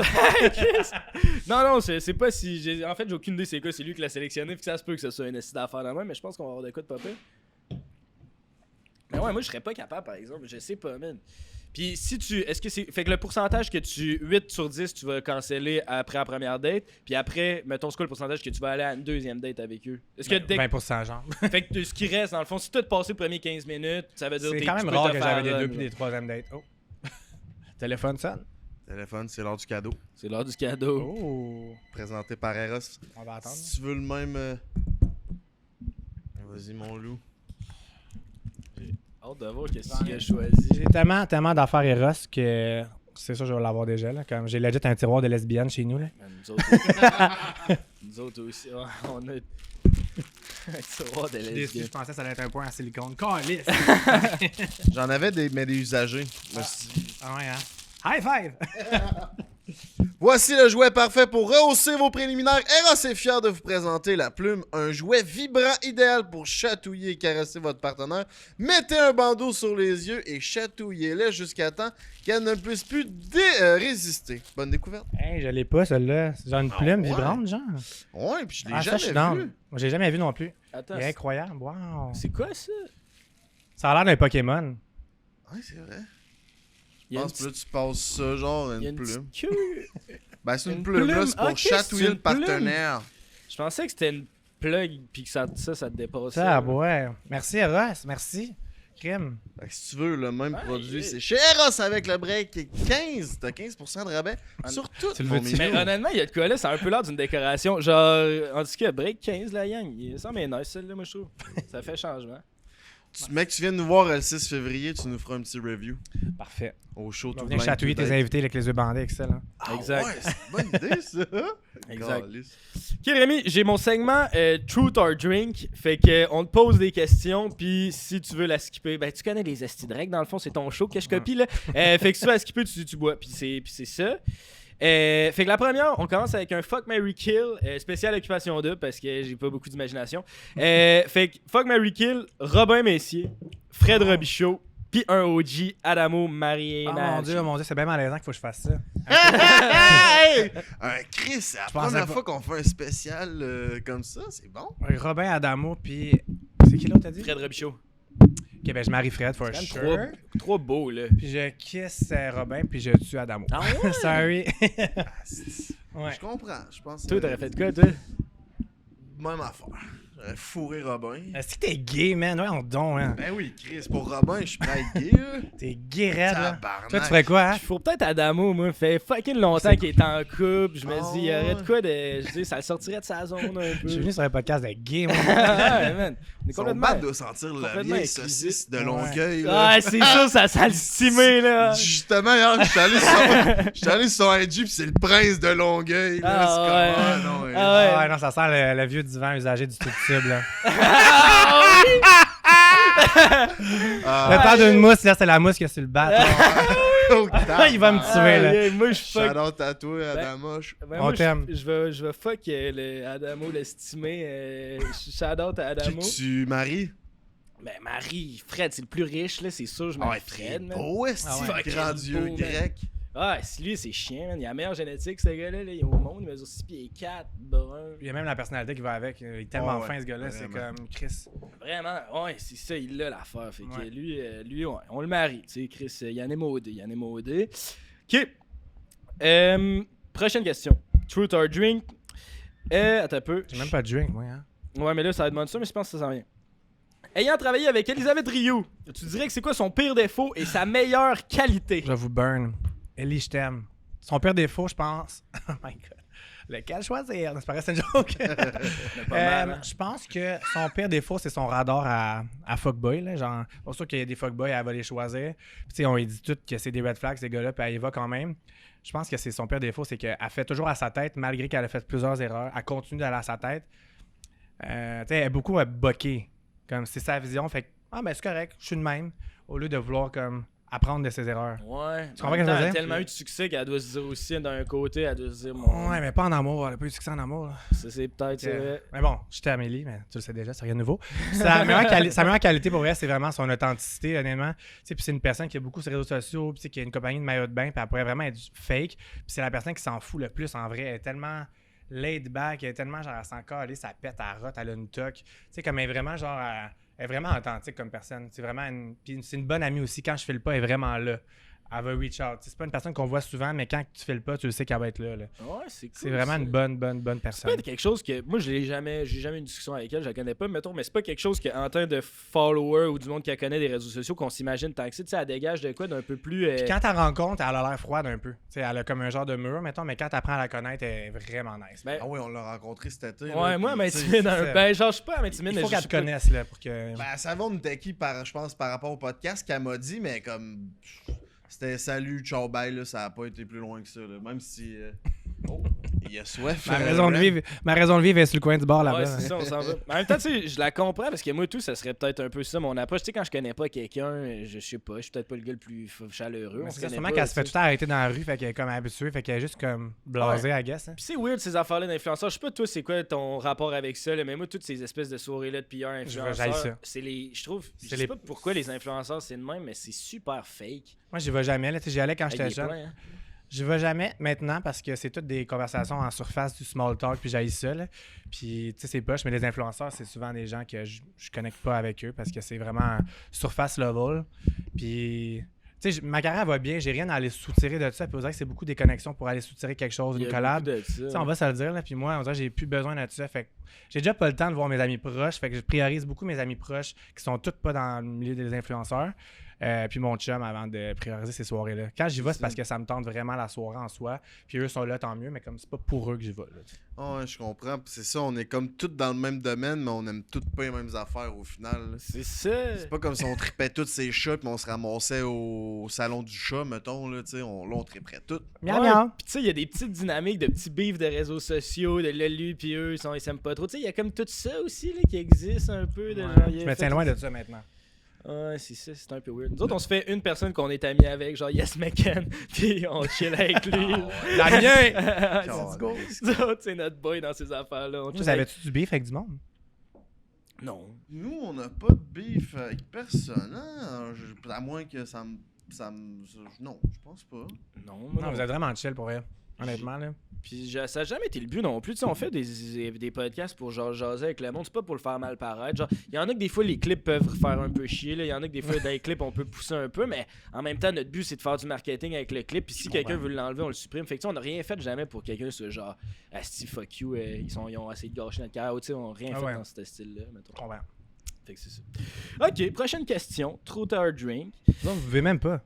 Non, c'est pas si. En fait, j'ai aucune idée c'est quoi. C'est lui qui l'a sélectionné. Puis ça se peut que ce soit un essai d'affaires de même. Mais je pense qu'on va avoir de quoi de pas pire. Mais ouais, moi, je serais pas capable, par exemple. Je sais pas, man. Puis si tu. Est-ce que c'est. Fait que le pourcentage que tu. 8 sur 10, tu vas canceller après la première date. Puis après, mettons, c'est quoi le pourcentage que tu vas aller à une deuxième date avec eux? Est-ce que 20% genre. Fait que ce qui reste, dans le fond, si tu as passé les premiers 15 minutes, ça veut dire C'est que quand tu même peux rare te que faire j'avais des run, 2 puis là. des 3e dates. Oh. Téléphone sonne. Téléphone, c'est l'heure du cadeau. C'est l'heure du cadeau. Oh. Présenté par Eros. On va attendre. Si tu veux le même. Vas-y, mon loup. Hâte de voir qu'est-ce qu'il a choisi. J'ai tellement d'affaires Eros que c'est sûr que je vais l'avoir déjà. Là. Comme j'ai legit un tiroir de lesbiennes chez nous. Là. Man, nous autres aussi, ouais, on a un tiroir de Je lesbiennes. pensais que ça allait être un point en silicone. Calice! J'en avais mais des usagers. Je me suis dit, Ah ouais, hein? High five! voici le jouet parfait pour rehausser vos préliminaires. Eros est fier de vous présenter la plume, un jouet vibrant idéal pour chatouiller et caresser votre partenaire. Mettez un bandeau sur les yeux et chatouillez-les jusqu'à temps qu'elle ne puisse plus résister. Bonne découverte. Hey, je l'ai pas, celle-là. C'est genre une plume ouais? vibrante, genre. Ouais, puis je l'ai Ah, ça, je suis jamais down. vu. Moi, j'ai jamais vu non plus. Attends, Il est incroyable. Wow. c'est quoi ça? Ça a l'air d'un Pokémon. Ouais, c'est vrai. Il Je y a une pense que là, petite- tu passes ça, genre il y a une une plume. petite queue. Ben, c'est une une plume, là, plume. c'est pour Ok, chatouiller c'est le une plume. partenaire. Je pensais que c'était une plug puis que ça te dépassait. Ça, ouais. Merci, Eros. Merci. Crime. Fait que si tu veux le même Ouais, produit, yeah. c'est chez Eros avec le break 15. T'as 15% de rabais sur tout. Tu le mon veux-tu? mignon. Mais honnêtement, il y a de quoi là, c'est un peu l'air d'une décoration. Genre, en tout cas, break 15, la gang. Ça m'est nice, celle-là, moi, je trouve. Ça fait changement. Mec, tu viens de nous voir le 6 février, tu nous feras un petit review Parfait. au show On va tout venir blind, chatouiller tout tes date. invités avec les yeux bandés, excellent. Ah Exact. ouais, c'est une bonne idée, ça. Exact. Calisse. Ok, Rémi, j'ai mon segment Truth or Drink. Fait que on te pose des questions, puis si tu veux la skipper, ben tu connais les esti directs, dans le fond, c'est ton show que je copie là. Fait que si tu veux la skipper, tu bois, puis c'est ça. Fait que la première, on commence avec un Fuck, Marry, Kill, spécial Occupation 2, parce que j'ai pas beaucoup d'imagination. Fait que Fuck, Marry, Kill, Robin Messier, Fred Robichaud, puis un OG, Adamo Marie. Oh mon dieu, c'est bien malaisant qu'il faut que je fasse ça. Hey! Un Chris, c'est la Je pensais première pas. fois qu'on fait un spécial comme ça, c'est bon. Robin Adamo, puis. C'est qui l'autre, t'as dit? Fred Robichaud. Ok, ben je marie Fred, for C'est sure. quand même trop beau, là. Puis je kiss Robin, puis je tue Adamo. Ah ouais? Sorry. Ah, c'est- Ouais. Je comprends, je pense. Toi, t'aurais fait quoi, toi? Même affaire. J'aurais fourré Robin. Est-ce que t'es gay, man? Ouais, on te donne, hein. Ben oui, Chris, pour Robin, je suis prêt à être gay, là. T'es gay raide, là. Tabarnak. Toi, tu ferais quoi, hein? Il faut peut-être Adamo, moi. Fait fucking longtemps qu'il est en couple. Je me Ah dis, il y aurait de ouais. quoi de. Je dis, ça le sortirait de sa zone un peu. Je suis venu sur un podcast de gay, moi. Ouais, man. On est Son complètement. bat doit sentir la complètement vieille inclusif. saucisse de Ouais. Longueuil, là. Ah, c'est ça, ça sent le stimé, là. Justement, hier, j'étais allé sur IG pis c'est le prince de Longueuil. Là. Ah C'est comme, ouais. ah, non, ouais. Ah ouais. Ah ouais, non, ça sent le vieux divan usagé du tube, là. Ah, Le temps d'une mousse, là, c'est la mousse qui est sur le bat. là. oh, Il va me tuer, là. Ah, moi, je fuck. Shout-out à toi, Adama. Ben, On moi, t'aime. je vais fuck le Adamo, l'estimé. Shout-out à Qui Adamo. que tu maries? Ben, Marie, Fred, c'est le plus riche, là, c'est sûr, je Ah mets ouais, Fred, man. beau, est-ce Ah ouais. grand dieu Fucking beau, grec. Ah, si lui, c'est chiant, man. Il a la meilleure génétique, ce gars-là, là. Il est au monde, il mesure 6 pieds 4, brun. Il y a même la personnalité qui va avec. Il est tellement Oh, ouais. fin, ce gars-là. C'est Vraiment. comme Chris. Vraiment, ouais, c'est ça, il a l'affaire. Fait que Ouais. lui ouais, on le marie. Tu sais, Chris, il en est maudé. Ok. Prochaine question. Truth or drink? Attends un peu. J'ai même pas de drink, moi, hein. Ouais, mais là, ça demande ça, mais je pense que ça s'en vient. Ayant travaillé avec Elisabeth Rioux, tu dirais que c'est quoi son pire défaut et sa meilleure qualité? Je vous burn. Ellie, je t'aime. Son pire défaut, je pense. Oh my god. Lequel choisir? C'est pas vrai, c'est une joke. Mais pas mal, hein. Je pense que son pire défaut, c'est son radar à fuckboy. Là. Genre, pour sûr qu'il y a des fuckboys, elle va les choisir. Puis, tu sais, on lui dit tout que c'est des red flags, ces gars-là, puis elle y va quand même. Je pense que c'est son pire défaut, c'est qu'elle fait toujours à sa tête, malgré qu'elle a fait plusieurs erreurs. Elle continue d'aller à sa tête. Tu sais, elle est beaucoup boquée. Comme c'est sa vision. Fait que, ah, ben, c'est correct, je suis de même. Au lieu de vouloir, comme, apprendre de ses erreurs. Ouais. Tu comprends ce que je veux Elle a dire? tellement eu de succès qu'elle doit se dire aussi, d'un côté, elle doit se dire, Ouais, mais pas en amour. Elle a pas eu de succès en amour. Là. c'est peut-être... Mais bon, j'étais Amélie, mais tu le sais déjà, c'est rien de nouveau. Sa meilleure qualité pour elle, c'est vraiment son authenticité, honnêtement. Puis c'est une personne qui a beaucoup sur les réseaux sociaux, puis qui a une compagnie de maillot de bain, puis elle pourrait vraiment être fake. Puis c'est la personne qui s'en fout le plus en vrai. Elle est tellement laid back, elle est tellement genre, elle s'en calisse, ça pète, elle rote, elle a une toque. Tu sais, comme elle est vraiment genre, elle est vraiment authentique comme personne. C'est vraiment puis c'est une bonne amie aussi. Quand je file pas, elle est vraiment là. Elle va reach out. C'est pas une personne qu'on voit souvent, mais quand tu files pas, tu le sais qu'elle va être là. Ouais, c'est cool. C'est vraiment une bonne personne. C'est pas quelque chose que. Moi, j'ai jamais eu une discussion avec elle, je la connais pas, mettons, mais c'est pas quelque chose qu'en tant de follower ou du monde qui la connaît des réseaux sociaux qu'on s'imagine tant que ça. Tu sais, elle dégage de quoi d'un peu plus. Puis quand tu la rencontres, elle a l'air froide un peu. T'sais, elle a comme un genre de mur, mettons, mais quand tu apprends à la connaître, elle est vraiment nice. Ben, Ah oui, on l'a rencontré cet été. ouais, là, moi, puis, elle tu sais, m'intimide un peu. Ben, genre, je suis pas, elle m'intimide, Il faut mais qu'elle je te connaisse là, pour que. Ben, ça va, on était qui, je pense, par rapport au podcast qu'elle m'a dit, mais comme. C'était salut, ciao, bye, là, ça a pas été plus loin que ça, là. Même si. Oh, il a soif. Ma raison de vivre est sur le coin du bar là-bas. Ouais, c'est ça, on s'en va. Mais en même temps, tu sais, je la comprends parce que moi, tout, ça serait peut-être un peu ça, mon approche. Tu sais, quand je connais pas quelqu'un, je sais pas, je suis peut-être pas le gars le plus chaleureux. Mais On c'est se connaît sûrement pas, qu'elle se fait tu tout sais. arrêter dans la rue, fait qu'elle est comme habituée, fait qu'elle est juste comme blasée, I guess. Hein. Puis c'est weird ces affaires-là d'influenceurs. Je sais pas toi c'est quoi ton rapport avec ça, là, mais moi toutes ces espèces de soirées-là de PR j'haïs influenceurs, ça. c'est les, je trouve, je C'est sais les- pas pourquoi les influenceurs c'est de même, mais c'est super fake. Moi, j'y vais jamais. Là. J'y allais quand Avec j'étais des jeune. points, hein. Je vais jamais maintenant parce que c'est toutes des conversations en surface, du small talk, puis j'haïs ça. Là. Puis, tu sais, c'est poche, mais les influenceurs, c'est souvent des gens que je connecte pas avec eux parce que c'est vraiment surface level. Puis, tu sais, ma carrière va bien, j'ai rien à aller soutirer de ça. Puis, on dirait que c'est beaucoup des connexions pour aller soutirer quelque chose, Il y une a collab. beaucoup de ça. Tu sais, on va se le dire, là. Puis moi, on dirait que j'ai plus besoin de ça. Fait que j'ai déjà pas le temps de voir mes amis proches. Fait que je priorise beaucoup mes amis proches qui sont toutes pas dans le milieu des influenceurs. Puis mon chum avant de prioriser ces soirées-là. Quand j'y vais, c'est parce que ça me tente vraiment la soirée en soi. Puis eux sont là, tant mieux, mais comme c'est pas pour eux que j'y vais. Là. Ah ouais, je comprends. Puis c'est ça, on est comme tous dans le même domaine, mais on aime toutes pas les mêmes affaires au final. là. C'est ça. C'est pas comme si on tripait tous ces chats puis on se ramassait au salon du chat, mettons, là, tu sais, là, on triperait tout. Miam, Ouais, miam. Puis tu sais, il y a des petites dynamiques de petits beefs de réseaux sociaux, de lui puis eux, ils s'aiment pas trop. Tu sais, il y a comme tout ça aussi là, qui existe un peu. De Ouais, genre, il je a me fait- tiens loin de ça maintenant. Ouais, c'est ça, c'est un peu weird. Nous autres, on se fait une personne qu'on est amis avec, genre Yes McCann, puis on chill avec lui. La mienne! Let's go! Nous autres, c'est notre boy dans ces affaires-là. On chill Vous avec- avez-tu du beef avec du monde? Non. Nous, on n'a pas de beef avec personne, hein? À moins que non, je pense pas. Non, moi, Non, vous êtes vraiment chill pour elle. Honnêtement, là. Puis ça n'a jamais été le but non plus. Tu sais, on fait des podcasts pour genre jaser avec le monde. C'est pas pour le faire mal paraître. Genre, il y en a que des fois, les clips peuvent faire un peu chier. Il y en a que des fois, dans les clips, on peut pousser un peu. Mais en même temps, notre but, c'est de faire du marketing avec le clip. Puis si quelqu'un veut l'enlever, on le supprime. Fait que tu sais, on n'a rien fait jamais pour quelqu'un ce genre Asti fuck you. Ils ont essayé de gâcher notre carrière. Tu sais, on n'a rien Ah fait ouais. dans ce style-là. Mettons. Je comprends. Fait que c'est ça. Ok, prochaine question. Truth or drink. Non, vous vivez même pas.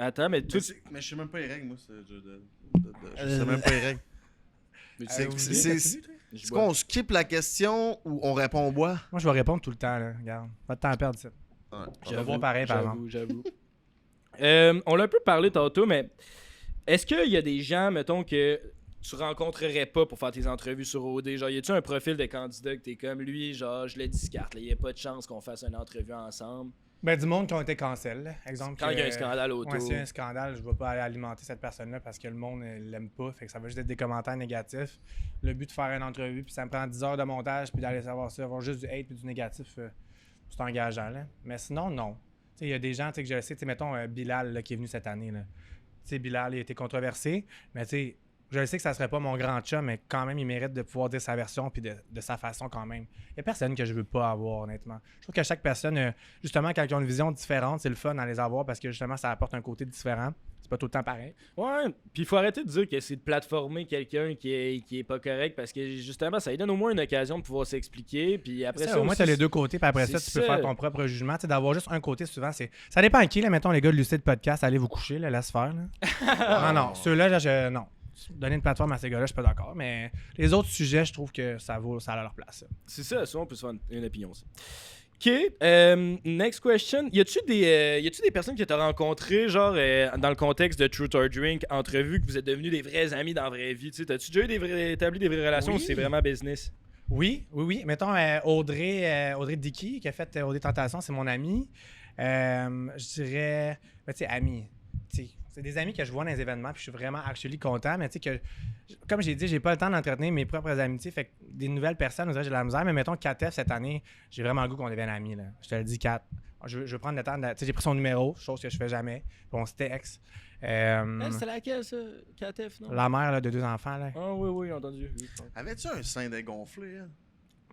Attends, mais tout. Mais je sais même pas les règles, moi. Je sais même pas les règles. Est-ce qu'on skip la question ou on répond au bois? Moi, je vais répondre tout le temps, là. Regarde. Pas de temps à perdre, ça. Ouais. Je vais voir pareil, par exemple. J'avoue. On l'a un peu parlé tantôt, mais est-ce qu'il y a des gens, mettons, que tu rencontrerais pas pour faire tes entrevues sur OD? Genre, y a-tu un profil de candidat que t'es comme lui, genre, je le discarte, il y a pas de chance qu'on fasse une entrevue ensemble? Ben, du monde qui ont été cancel, là. Exemple. Quand il y a un scandale autour. Ouais, s'il y a un scandale, je vais pas aller alimenter cette personne-là parce que le monde l'aime pas. Fait que ça va juste être des commentaires négatifs. Le but de faire une entrevue, puis ça me prend 10 heures de montage, puis d'aller savoir ça, avoir juste du hate puis du négatif, c'est engageant, là. Mais sinon, non. Tu sais, il y a des gens, tu sais, que je sais, tu sais, mettons Bilal, là, qui est venu cette année, là. Tu sais, Bilal, il a été controversé, mais tu sais, je sais que ça serait pas mon grand chum, mais quand même, il mérite de pouvoir dire sa version puis de sa façon quand même. Il n'y a personne que je veux pas avoir, honnêtement. Je trouve que chaque personne, justement, quand ils ont une vision différente, c'est le fun à les avoir parce que justement, ça apporte un côté différent. C'est pas tout le temps pareil. Ouais, puis il faut arrêter de dire que c'est de plateformer quelqu'un qui est pas correct parce que justement, ça lui donne au moins une occasion de pouvoir s'expliquer. Puis après ça, Au moins, aussi, tu as les deux côtés, puis après c'est ça, tu peux ça. faire ton propre jugement. Tu sais, d'avoir juste un côté, souvent, c'est. Ça dépend à qui, là, mettons, les gars de Lucide Podcast, allez vous coucher, là, laisse faire. Là. non, ceux-là, là, non. Donner une plateforme à ces gars-là, je suis pas d'accord. Mais les autres sujets, je trouve que ça a leur place. Ça. C'est ça, on peut se faire une opinion, ça. OK, next question. Y a-tu des personnes que tu as rencontrées, genre, dans le contexte de Truth or Drink, entrevue, que vous êtes devenus des vrais amis dans la vraie vie? T'as-tu déjà établi des vraies relations Oui. ou c'est vraiment business? Oui. Mettons Audrey Dickey, qui a fait OD Tentation, c'est mon amie. Je dirais, tu sais, amis. Tu sais, c'est des amis que je vois dans les événements, puis je suis vraiment actually content. Mais tu sais, comme j'ai dit, j'ai pas le temps d'entretenir mes propres amitiés. Fait que des nouvelles personnes, on dirait que j'ai de la misère. Mais mettons, KTF, cette année, j'ai vraiment le goût qu'on devienne amis. Là. Je te le dis, Kat. Je veux prendre le temps. Tu sais, j'ai pris son numéro, chose que je fais jamais. Puis on se texte. C'était laquelle, ça? KTF, non? La mère là, de 2 enfants. Là. Ah oui, j'ai entendu. Oui, Avais-tu un sein dégonflé, hein?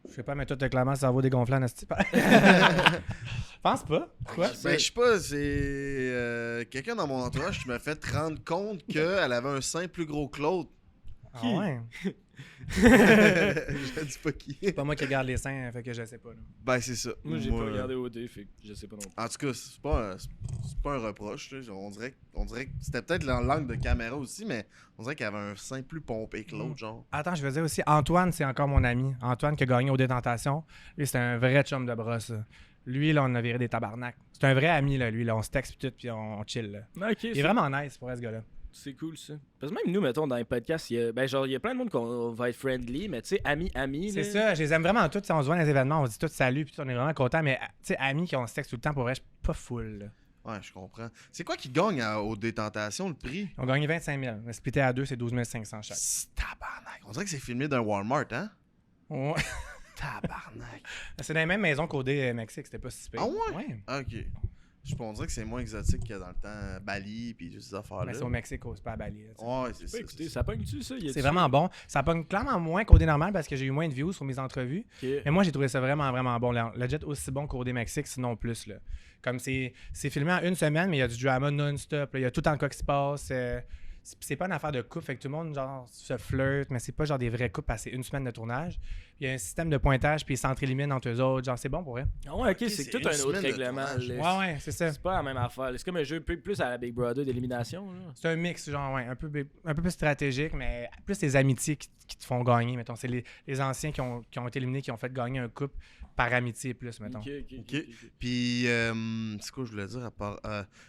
Je sais pas, mais toi, t'as clairement le cerveau dégonflé en esti. Pense pas. Quoi? Ben, je sais pas, c'est quelqu'un dans mon entourage qui m'a fait rendre compte qu'elle avait un sein plus gros que l'autre. Ah ouais. Je dis pas qui. C'est pas moi qui regarde les seins, fait que je sais pas. Là. Ben, c'est ça. Moi, j'ai pas regardé OD, fait que je sais pas non plus. En tout cas, c'est pas un reproche. Là. On dirait que c'était peut-être l'angle de caméra aussi, mais on dirait qu'elle avait un sein plus pompé que l'autre, genre. Attends, je veux dire aussi, Antoine, c'est encore mon ami. Antoine qui a gagné au Détentation. Lui, c'est un vrai chum de brosse. Là. Lui, là, on a viré des tabarnaks. C'est un vrai ami, là, lui. Là. On se texte puis tout, puis on chill. Là. Ok, Il est vraiment nice pour ce gars-là. c'est cool ça. Parce que même nous, mettons, dans les podcasts, il y a plein de monde qu'on va être friendly, mais tu sais, amis. C'est là. ça, je les aime vraiment tous. On se voit dans les événements, on se dit tous salut, puis on est vraiment contents. Mais tu sais, amis qui on se texte tout le temps, pour vrai, je suis pas full. Là. Ouais, je comprends. C'est quoi qui gagne aux Détentations, le prix? On a gagné 25 000. On a splitté à deux, c'est 12 500 chaque. Tabarnak. On dirait que c'est filmé d'un Walmart, hein? Ouais. Tabarnak. C'est dans les mêmes maisons qu'au Mexique, c'était pas si pire. Ah ouais? Ouais. Ok. Je pense que c'est moins exotique que dans le temps Bali puis toutes ces affaires-là. Mais c'est au Mexique, c'est pas à Bali. Là, Ouais, c'est Tu ça. peux écouter, ça pogne-tu ça? c'est vraiment bon. Ça pogne clairement moins qu'au normal parce que j'ai eu moins de views sur mes entrevues. Ok. Mais moi, j'ai trouvé ça vraiment, vraiment bon. Legit aussi bon qu'au Mexique, sinon plus. Là. Comme c'est filmé en une semaine, mais il y a du drama non-stop. Il y a tout en quoi qui se passe. C'est pas une affaire de couple, fait que tout le monde genre se flirte, mais c'est pas genre des vrais couples parce que c'est une semaine de tournage. Il y a un système de pointage, puis ils s'entre-éliminent entre eux autres. Genre, c'est bon pour vrai. Ah ouais, ok, Ok, c'est c'est tout une un autre semaine de règlement. tournage. là. Ouais, c'est ça. C'est pas la même affaire. C'est comme un jeu plus à la Big Brother d'élimination. là. C'est un mix, genre, ouais, un peu plus stratégique, mais plus les amitiés qui te font gagner, mettons. C'est les anciens qui ont été éliminés, qui ont fait gagner un couple par amitié plus, mettons. Ok. Puis, c'est quoi je voulais dire à part.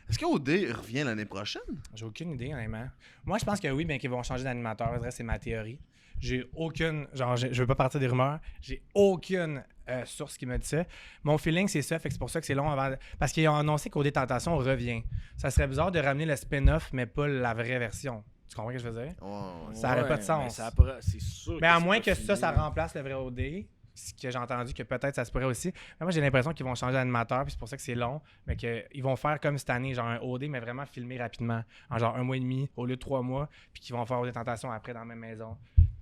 Est-ce qu'OD revient l'année prochaine? J'ai aucune idée, honnêtement. Moi, je pense que oui, bien qu'ils vont changer d'animateur. Je dirais que c'est ma théorie. J'ai aucune. Genre, je veux pas partir des rumeurs. J'ai aucune source qui me dit ça. Mon feeling, c'est ça. Fait que c'est pour ça que c'est long avant. Parce qu'ils ont annoncé qu'OD Tentation revient. Ça serait bizarre de ramener le spin-off, mais pas la vraie version. Tu comprends ce que je veux dire? Ouais. Ça aurait pas de sens. Mais c'est sûr. Mais à c'est moins pas que fini. ça remplace le vrai OD. Ce que j'ai entendu que peut-être ça se pourrait aussi. Mais moi, j'ai l'impression qu'ils vont changer d'animateur, puis c'est pour ça que c'est long. Mais qu'ils vont faire comme cette année, genre un OD, mais vraiment filmé rapidement. En genre 1 mois et demi au lieu de 3 mois. Puis qu'ils vont faire OD Tentation après dans la même maison.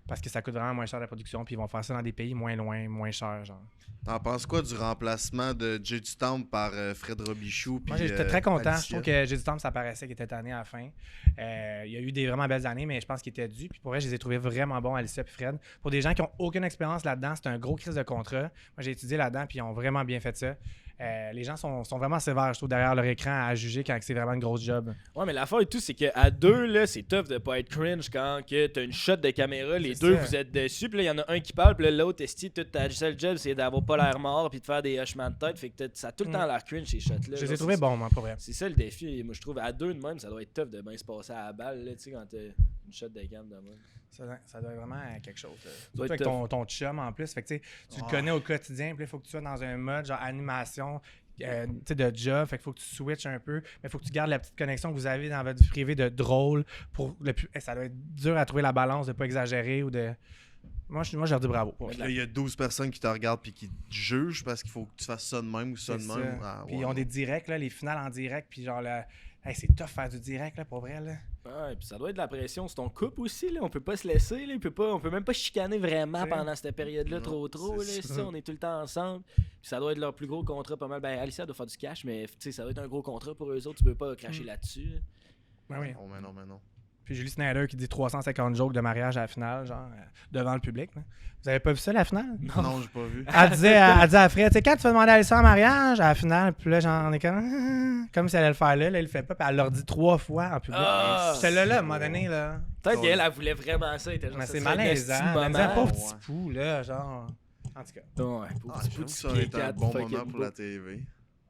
Parce que ça coûte vraiment moins cher la production. Puis ils vont faire ça dans des pays moins loin, moins cher. Genre. T'en penses quoi du remplacement de Jay du Temple par Fred Robichaud? Moi, puis, j'étais très content. Alicia? Je trouve que J'ai du temps, ça paraissait qu'il était tanné à la fin. Il y a eu des vraiment belles années, mais je pense qu'il était dû. Puis pour vrai, je les ai trouvés vraiment bons, Alicia et Fred. Pour des gens qui n'ont aucune expérience là-dedans, c'est un gros crise de contrat. Moi, j'ai étudié là-dedans, puis ils ont vraiment bien fait ça. Les gens sont vraiment sévères, je trouve, derrière leur écran à juger quand c'est vraiment une grosse job. Ouais, mais l'affaire et tout, c'est qu'à deux, là, c'est tough de pas être cringe quand que t'as une shot de caméra, les C'est deux, ça. vous êtes dessus, puis là, il y en a un qui parle, puis là, l'autre, esti, toute ta seule job, c'est d'avoir pas l'air mort, puis de faire des hochements de tête, fait que ça a tout le temps l'air cringe, ces shots-là. Je les ai Genre, trouvés bons, moi, pour vrai. C'est ça le défi, moi, je trouve, à deux de même, ça doit être tough de bien se passer à la balle, là, tu sais, quand t'as une shot de cam de même. Ça doit être vraiment quelque chose. doit Surtout être avec ton chum en plus. Fait que, tu sais, tu le connais au quotidien, puis il faut que tu sois dans un mode genre animation. Tu sais, de job, fait qu'il faut que tu switches un peu, mais il faut que tu gardes la petite connexion que vous avez dans votre vie privée de drôle pour le plus. Ça doit être dur à trouver la balance de pas exagérer ou de. Moi, je leur dis bravo. Puis là, il y a 12 personnes qui te regardent puis qui te jugent parce qu'il faut que tu fasses ça de même ou ça de C'est même. ça. Ah, Puis ouais, ils ont non. des directs, là, les finales en direct, puis genre, c'est tough faire du direct, là, pour vrai, là. Ouais, puis ça doit être de la pression sur ton couple aussi, là. On peut pas se laisser, là. On peut même pas chicaner vraiment C'est- pendant cette période-là Non, trop, là. c'est Ça, on est tout le temps ensemble. Puis ça doit être leur plus gros contrat, pas mal. Ben, Alicia doit faire du cash, mais tu sais, ça doit être un gros contrat pour eux autres. Tu peux pas cracher là-dessus. là. Ben oui. Oh, mais non. Puis Julie Snyder qui dit 350 jokes de mariage à la finale, genre, devant le public, là. Vous avez pas vu ça, la finale? Non, j'ai pas vu. Elle disait à Fred, tu sais, quand tu vas demander à Alicia en mariage, à la finale, puis là, j'en ai comme si elle allait le faire là, il le fait pas, puis elle leur dit 3 fois en public. Ah! J'étais là, à un moment donné, là. Peut-être qu'elle, elle voulait vraiment ça. Elle était genre, Mais ça c'est serait un malaisant. esti de Elle moment. disait, pauvre Ouais. petit pou, là, genre. En tout cas. Ouais, pauvre Ah, petit j'avoue bout que de ça aurait été un K4, bon fucking moment pour beau. la TV.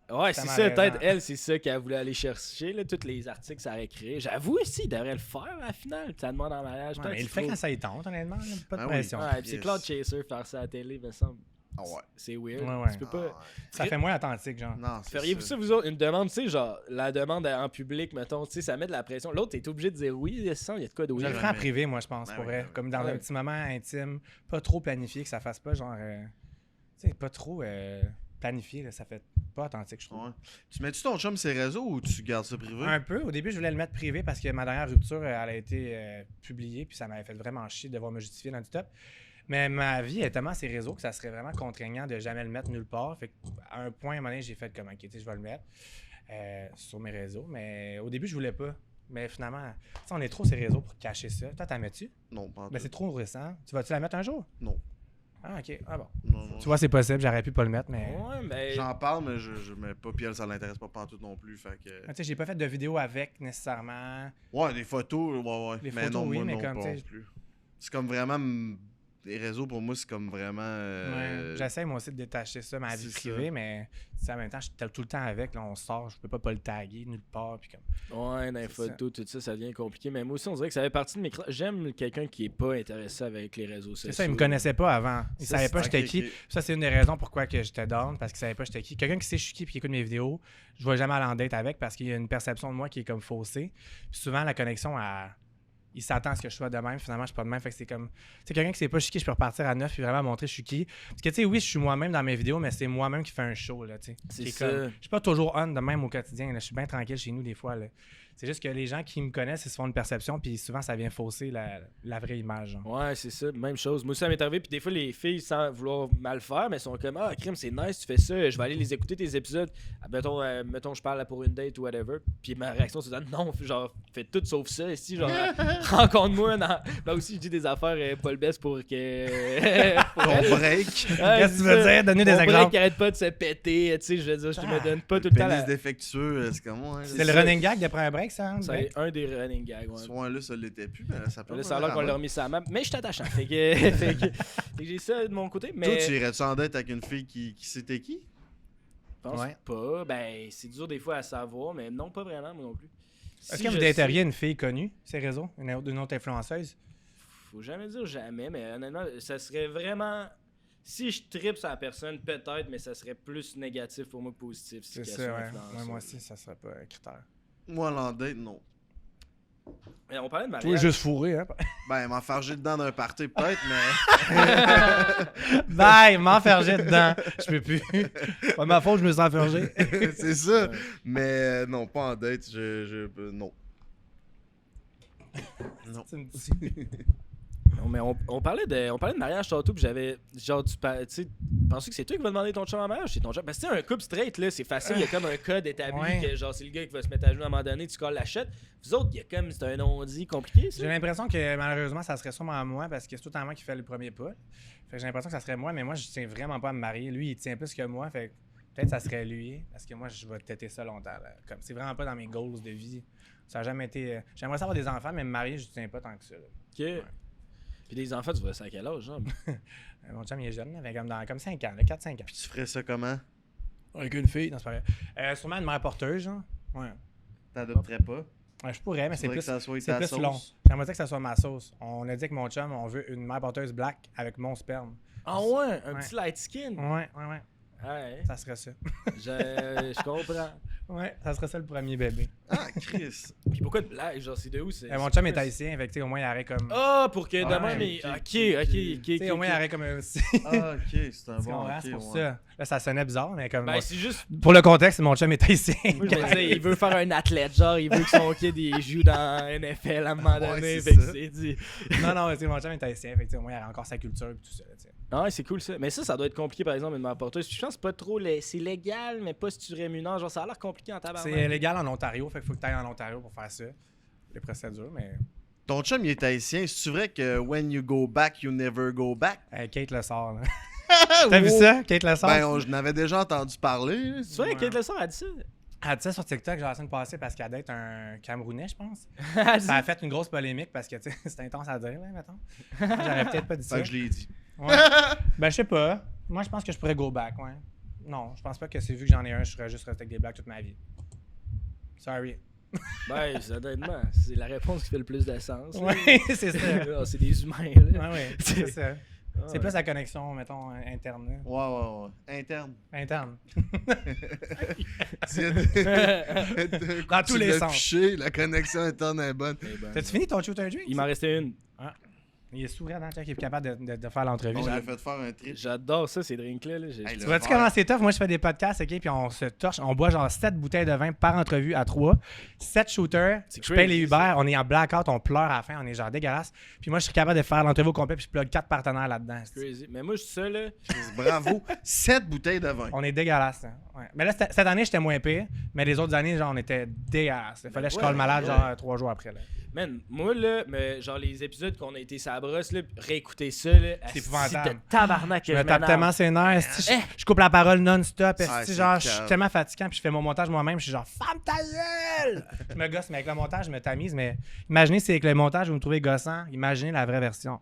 Ouais, C'est c'est ça, malaisant. peut-être elle, c'est ça qu'elle voulait aller chercher, là, tous les articles que ça aurait créé. J'avoue aussi, il devrait le faire à la finale. Ça demande en mariage. Ouais, peut-être mais il le c'est fait trop. quand ça y tente, honnêtement. Là, pas de Ah oui. pression. Ouais, puis c'est Yes. Claude Chaser faire ça à la télé, me semble. Ah ouais. C'est weird. Ouais. Tu peux pas... Ah ouais. Ça fait moins authentique, genre. Non, c'est Feriez-vous ça, vous autres, une demande, tu sais, genre, la demande en public, mettons, tu sais, ça met de la pression. L'autre, t'es obligé de dire oui, il y a de quoi de oui. Je le ferai en privé, moi, je pense, Ben pour oui, vrai. ben oui. Comme dans Ouais. un petit moment intime, pas trop planifié, que ça fasse pas genre. Tu sais, pas trop planifié, là, ça fait pas authentique, je trouve. Ouais. Tu mets-tu ton chum sur les réseaux ou tu gardes ça privé? Un peu. Au début, je voulais le mettre privé parce que ma dernière rupture, elle a été publiée, puis ça m'avait fait vraiment chier de devoir me justifier dans du top. Mais ma vie est tellement ces réseaux que ça serait vraiment contraignant de jamais le mettre nulle part. Fait qu'à un point, à un moment donné, j'ai fait comme, OK, tu sais, je vais le mettre sur mes réseaux. Mais au début, je voulais pas. Mais finalement, tu sais, on est trop ces réseaux pour cacher ça. Toi, t'en mets-tu? Non, pas en Mais tout. c'est trop récent. Tu vas-tu la mettre un jour? Non. Ah, OK. Ah bon. Non. Tu vois, c'est possible. J'aurais pu pas le mettre, mais... Ouais, mais... J'en parle, mais je mets pas. Puis elle, ça l'intéresse pas pantoute non plus. Fait que... Tu sais, j'ai pas fait de vidéo avec, nécessairement. Ouais, des photos, ouais. Les mais photos, non, oui, moi, mais non, comme, pas tu sais- non plus. C'est comme vraiment... Les réseaux, pour moi, c'est comme vraiment... Ouais. J'essaie, moi aussi, de détacher ça, ma vie c'est privée, ça. mais tu sais, en même temps, je suis tout le temps avec. Là, on sort, je peux pas le taguer nulle part. Puis comme... Ouais, dans les C'est photos, tout ça, ça devient compliqué. Mais moi aussi, on dirait que ça fait partie de mes... J'aime quelqu'un qui est pas intéressé avec les réseaux sociaux. C'est ça, il me connaissait pas avant. Il Ça, savait pas c'est- j'étais ok, qui. ok. Ça, c'est une des raisons pourquoi que j'étais down, parce qu'il savait pas j'étais qui. Quelqu'un qui sait je suis qui et qui écoute mes vidéos, je vais jamais aller en date avec parce qu'il y a une perception de moi qui est comme faussée. Puis souvent, la connexion, il s'attend à ce que je sois de même. Finalement, je suis pas de même. Fait que c'est comme. Tu sais, quelqu'un qui sait pas je suis qui, je peux repartir à neuf puis vraiment montrer je suis qui. Parce que, tu sais, oui, je suis moi-même dans mes vidéos, mais c'est moi-même qui fais un show, là, tu sais. C'est Qui est ça. comme- Je suis pas toujours on de même au quotidien, là. Je suis bien tranquille chez nous, des fois, là. C'est juste que les gens qui me connaissent, ils se font une perception, puis souvent, ça vient fausser la vraie image, genre. Ouais, c'est ça, même chose. Moi aussi, ça m'est arrivé, puis des fois, les filles, sans vouloir mal faire, mais sont comme, ah, crime, c'est nice, tu fais ça, je vais aller les écouter, tes épisodes. Ah, mettons, je parle là pour une date ou whatever. Puis ma réaction, c'est non, genre, fais tout sauf ça, ici, genre, rencontre-moi. Là aussi, je dis des affaires pas le best pour que. Ton break. Qu'est-ce que tu veux dire? Donner des Mon break exemples. qui arrête pas de se péter, tu sais, je veux dire, je te me donne pas tout Le le temps pénis la... défectueux, c'est comme moi. C'est le running gag d'après un break, ça? Hein, C'est break? un des running gags, ouais. Soit là, ça l'était plus, mais ça peut Là, pas ça a l'air qu'on l'a remis sur la map, mais je suis attachant. Fait que, fait que j'ai ça de mon côté, mais. Toi, tu irais-tu en date avec une fille qui c'était qui? Je pense Ouais. pas. Ben, c'est dur des fois à savoir, mais non, pas vraiment, moi non plus. Est-ce Si que vous je dateriez sais- une fille connue, ces réseaux? Une autre influenceuse? Faut jamais dire jamais, mais honnêtement, ça serait vraiment. Si je tripe sur la personne, peut-être, mais ça serait plus négatif pour moi que positif. si C'est qu'elle ça, soit ouais. influenceuse. Ouais, moi aussi, ça serait pas un critère. Moi, en date, non. Mais on parlait de Toi, mariage. juste fourré, hein? Ben, m'enfarger dedans d'un party, peut-être, mais. Bye, m'enferger dedans. Je peux plus. Pas de ma faute, je me suis enfergé. c'est ça. Mais non, pas en date. Non. Non. C'est une petite- Non, mais on parlait de mariage tantôt, puis j'avais. Genre, tu sais, penses-tu que c'est toi qui vas demander ton chum en mariage? C'est ton chum. Parce que c'est un couple straight, là, c'est facile, il y a comme un code établi Ouais. que, genre, c'est le gars qui va se mettre à genoux à un moment donné, tu colles la chute. Vous autres, il y a comme. C'est un non-dit compliqué, ça? J'ai l'impression que malheureusement, ça serait sûrement moi parce que c'est tout le temps moi qui fait le premier pas. Fait que j'ai l'impression que ça serait moi, mais moi, je tiens vraiment pas à me marier. Lui, il tient plus que moi. Fait que peut-être ça serait lui parce que moi, je vais têter ça longtemps. Là. Comme c'est vraiment pas dans mes goals de vie. Ça a jamais été. J'aimerais savoir des enfants, mais me marier, je tiens pas tant que ça. Là. Ok. Puis des enfants, tu vois ça à quel âge, genre? Mon chum, il est jeune, là, mais comme 5 ans, 4-5 ans. Puis tu ferais ça comment? Avec une fille, non, c'est pas vrai. Sûrement une mère porteuse, genre. Ouais. T'adopterais pas? Ouais, je pourrais, mais Tu c'est voudrais plus, que ça soit c'est ta plus sauce? long. J'aimerais dire que ça soit ma sauce. On a dit que mon chum, on veut une mère porteuse black avec mon sperme. Ah ouais, un Ouais. petit light skin. Ouais. Ouais, Ça serait ça. je comprends. Ouais, ça serait ça le premier bébé. Ah, Chris. Puis pourquoi de blague? Genre, c'est de où? C'est, Mon chum est haïtien, fait que tu sais, au moins il arrête comme. Ah, pour que demain, Ouais, mais. ok, Ok. Tu sais, au moins il arrête comme un. Ah, ok, c'est un Tu bon. comprends, Ok, c'est pour ouais. ça. Là, ça sonnait bizarre, mais comme. Ben, c'est juste. Pour le contexte, mon chum est haïtien. Moi, je me disais, il veut faire un athlète, genre, il veut que son kid il joue dans NFL à un moment donné. Ouais, fait c'est que ça. c'est dit. non, tu sais, mon chum est haïtien, fait que tu sais, au moins il a encore sa culture et tout ça. Tu sais. Ah ouais, c'est cool ça. Mais ça doit être compliqué, par exemple, une mère porteuse. Puis je pense que c'est pas trop. C'est légal, mais pas si tu rémunères. Genre, ça a l'air compliqué en tabarnak. C'est légal en Ontario, fait qu'il faut que tu ailles en Ontario pour faire ça. Les procédures, mais. Ton chum, il est haïtien. C'est-tu vrai que when you go back, you never go back? Kate le sort, là. T'as vu ça? Kate le sort? Ben, je n'avais déjà entendu parler. C'est vrai, Ouais. Kate Lessard a dit ça. Elle a dit ça sur TikTok, genre la semaine passée, parce qu'elle date un Camerounais, je pense. Elle a dit- Ça a fait une grosse polémique parce que, tu sais, c'est intense à dire, là, mettons. J'aurais peut-être pas dit ça. Fait que je l'ai dit. Ouais. Ben, je sais pas. Moi, je pense que je pourrais go back, ouais. Non, je pense pas que c'est vu que j'en ai un, je serais juste resté avec des blagues toute ma vie. Sorry. Ben, honnêtement, c'est la réponse qui fait le plus de sens. là. Ouais, c'est ça. Ah, c'est des humains, là. Ouais, c'est ça. C'est plus la connexion, mettons, interne. Là. Ouais. Interne. Interne. Dans tous les sens. Piché, la connexion interne est bonne. T'as-tu fini ton shooter drink? Il m'en restait une. Il est sourd, hein, qui est capable de faire l'entrevue. On l'a fait faire un trip. J'adore ça, ces drinks-là. Là. Hey, tu vois-tu comment c'est tough? Moi, je fais des podcasts, OK, puis on se torche. On boit genre 7 bouteilles de vin par entrevue à 3. 7 shooters. Je paye les Uber. On est en blackout, on pleure à la fin. On est genre dégueulasse. Puis moi, je suis capable de faire l'entrevue au complet, puis je plug 4 partenaires là-dedans. C'est crazy. Mais moi, je suis ça, là. Bravo. 7 bouteilles de vin. On est dégueulasse. Hein. Ouais. Mais là, cette année, j'étais moins pire. Mais les autres années, genre, on était dégueulasse. Il fallait que je colle malade, genre, 3 jours après. Là. Man, moi, là, genre, les épisodes qu'on a été sur la brosse, là, réécouter ça, là, c'est épouvantable. de tabarnak que je me tape tellement ses nerfs. Je coupe la parole non-stop. Genre, je suis tellement fatiguant, puis je fais mon montage moi-même. Je suis genre, femme ta gueule! Je me gosse, mais avec le montage, je me tamise. Mais imaginez si avec le montage, vous me trouvez gossant. Imaginez la vraie version.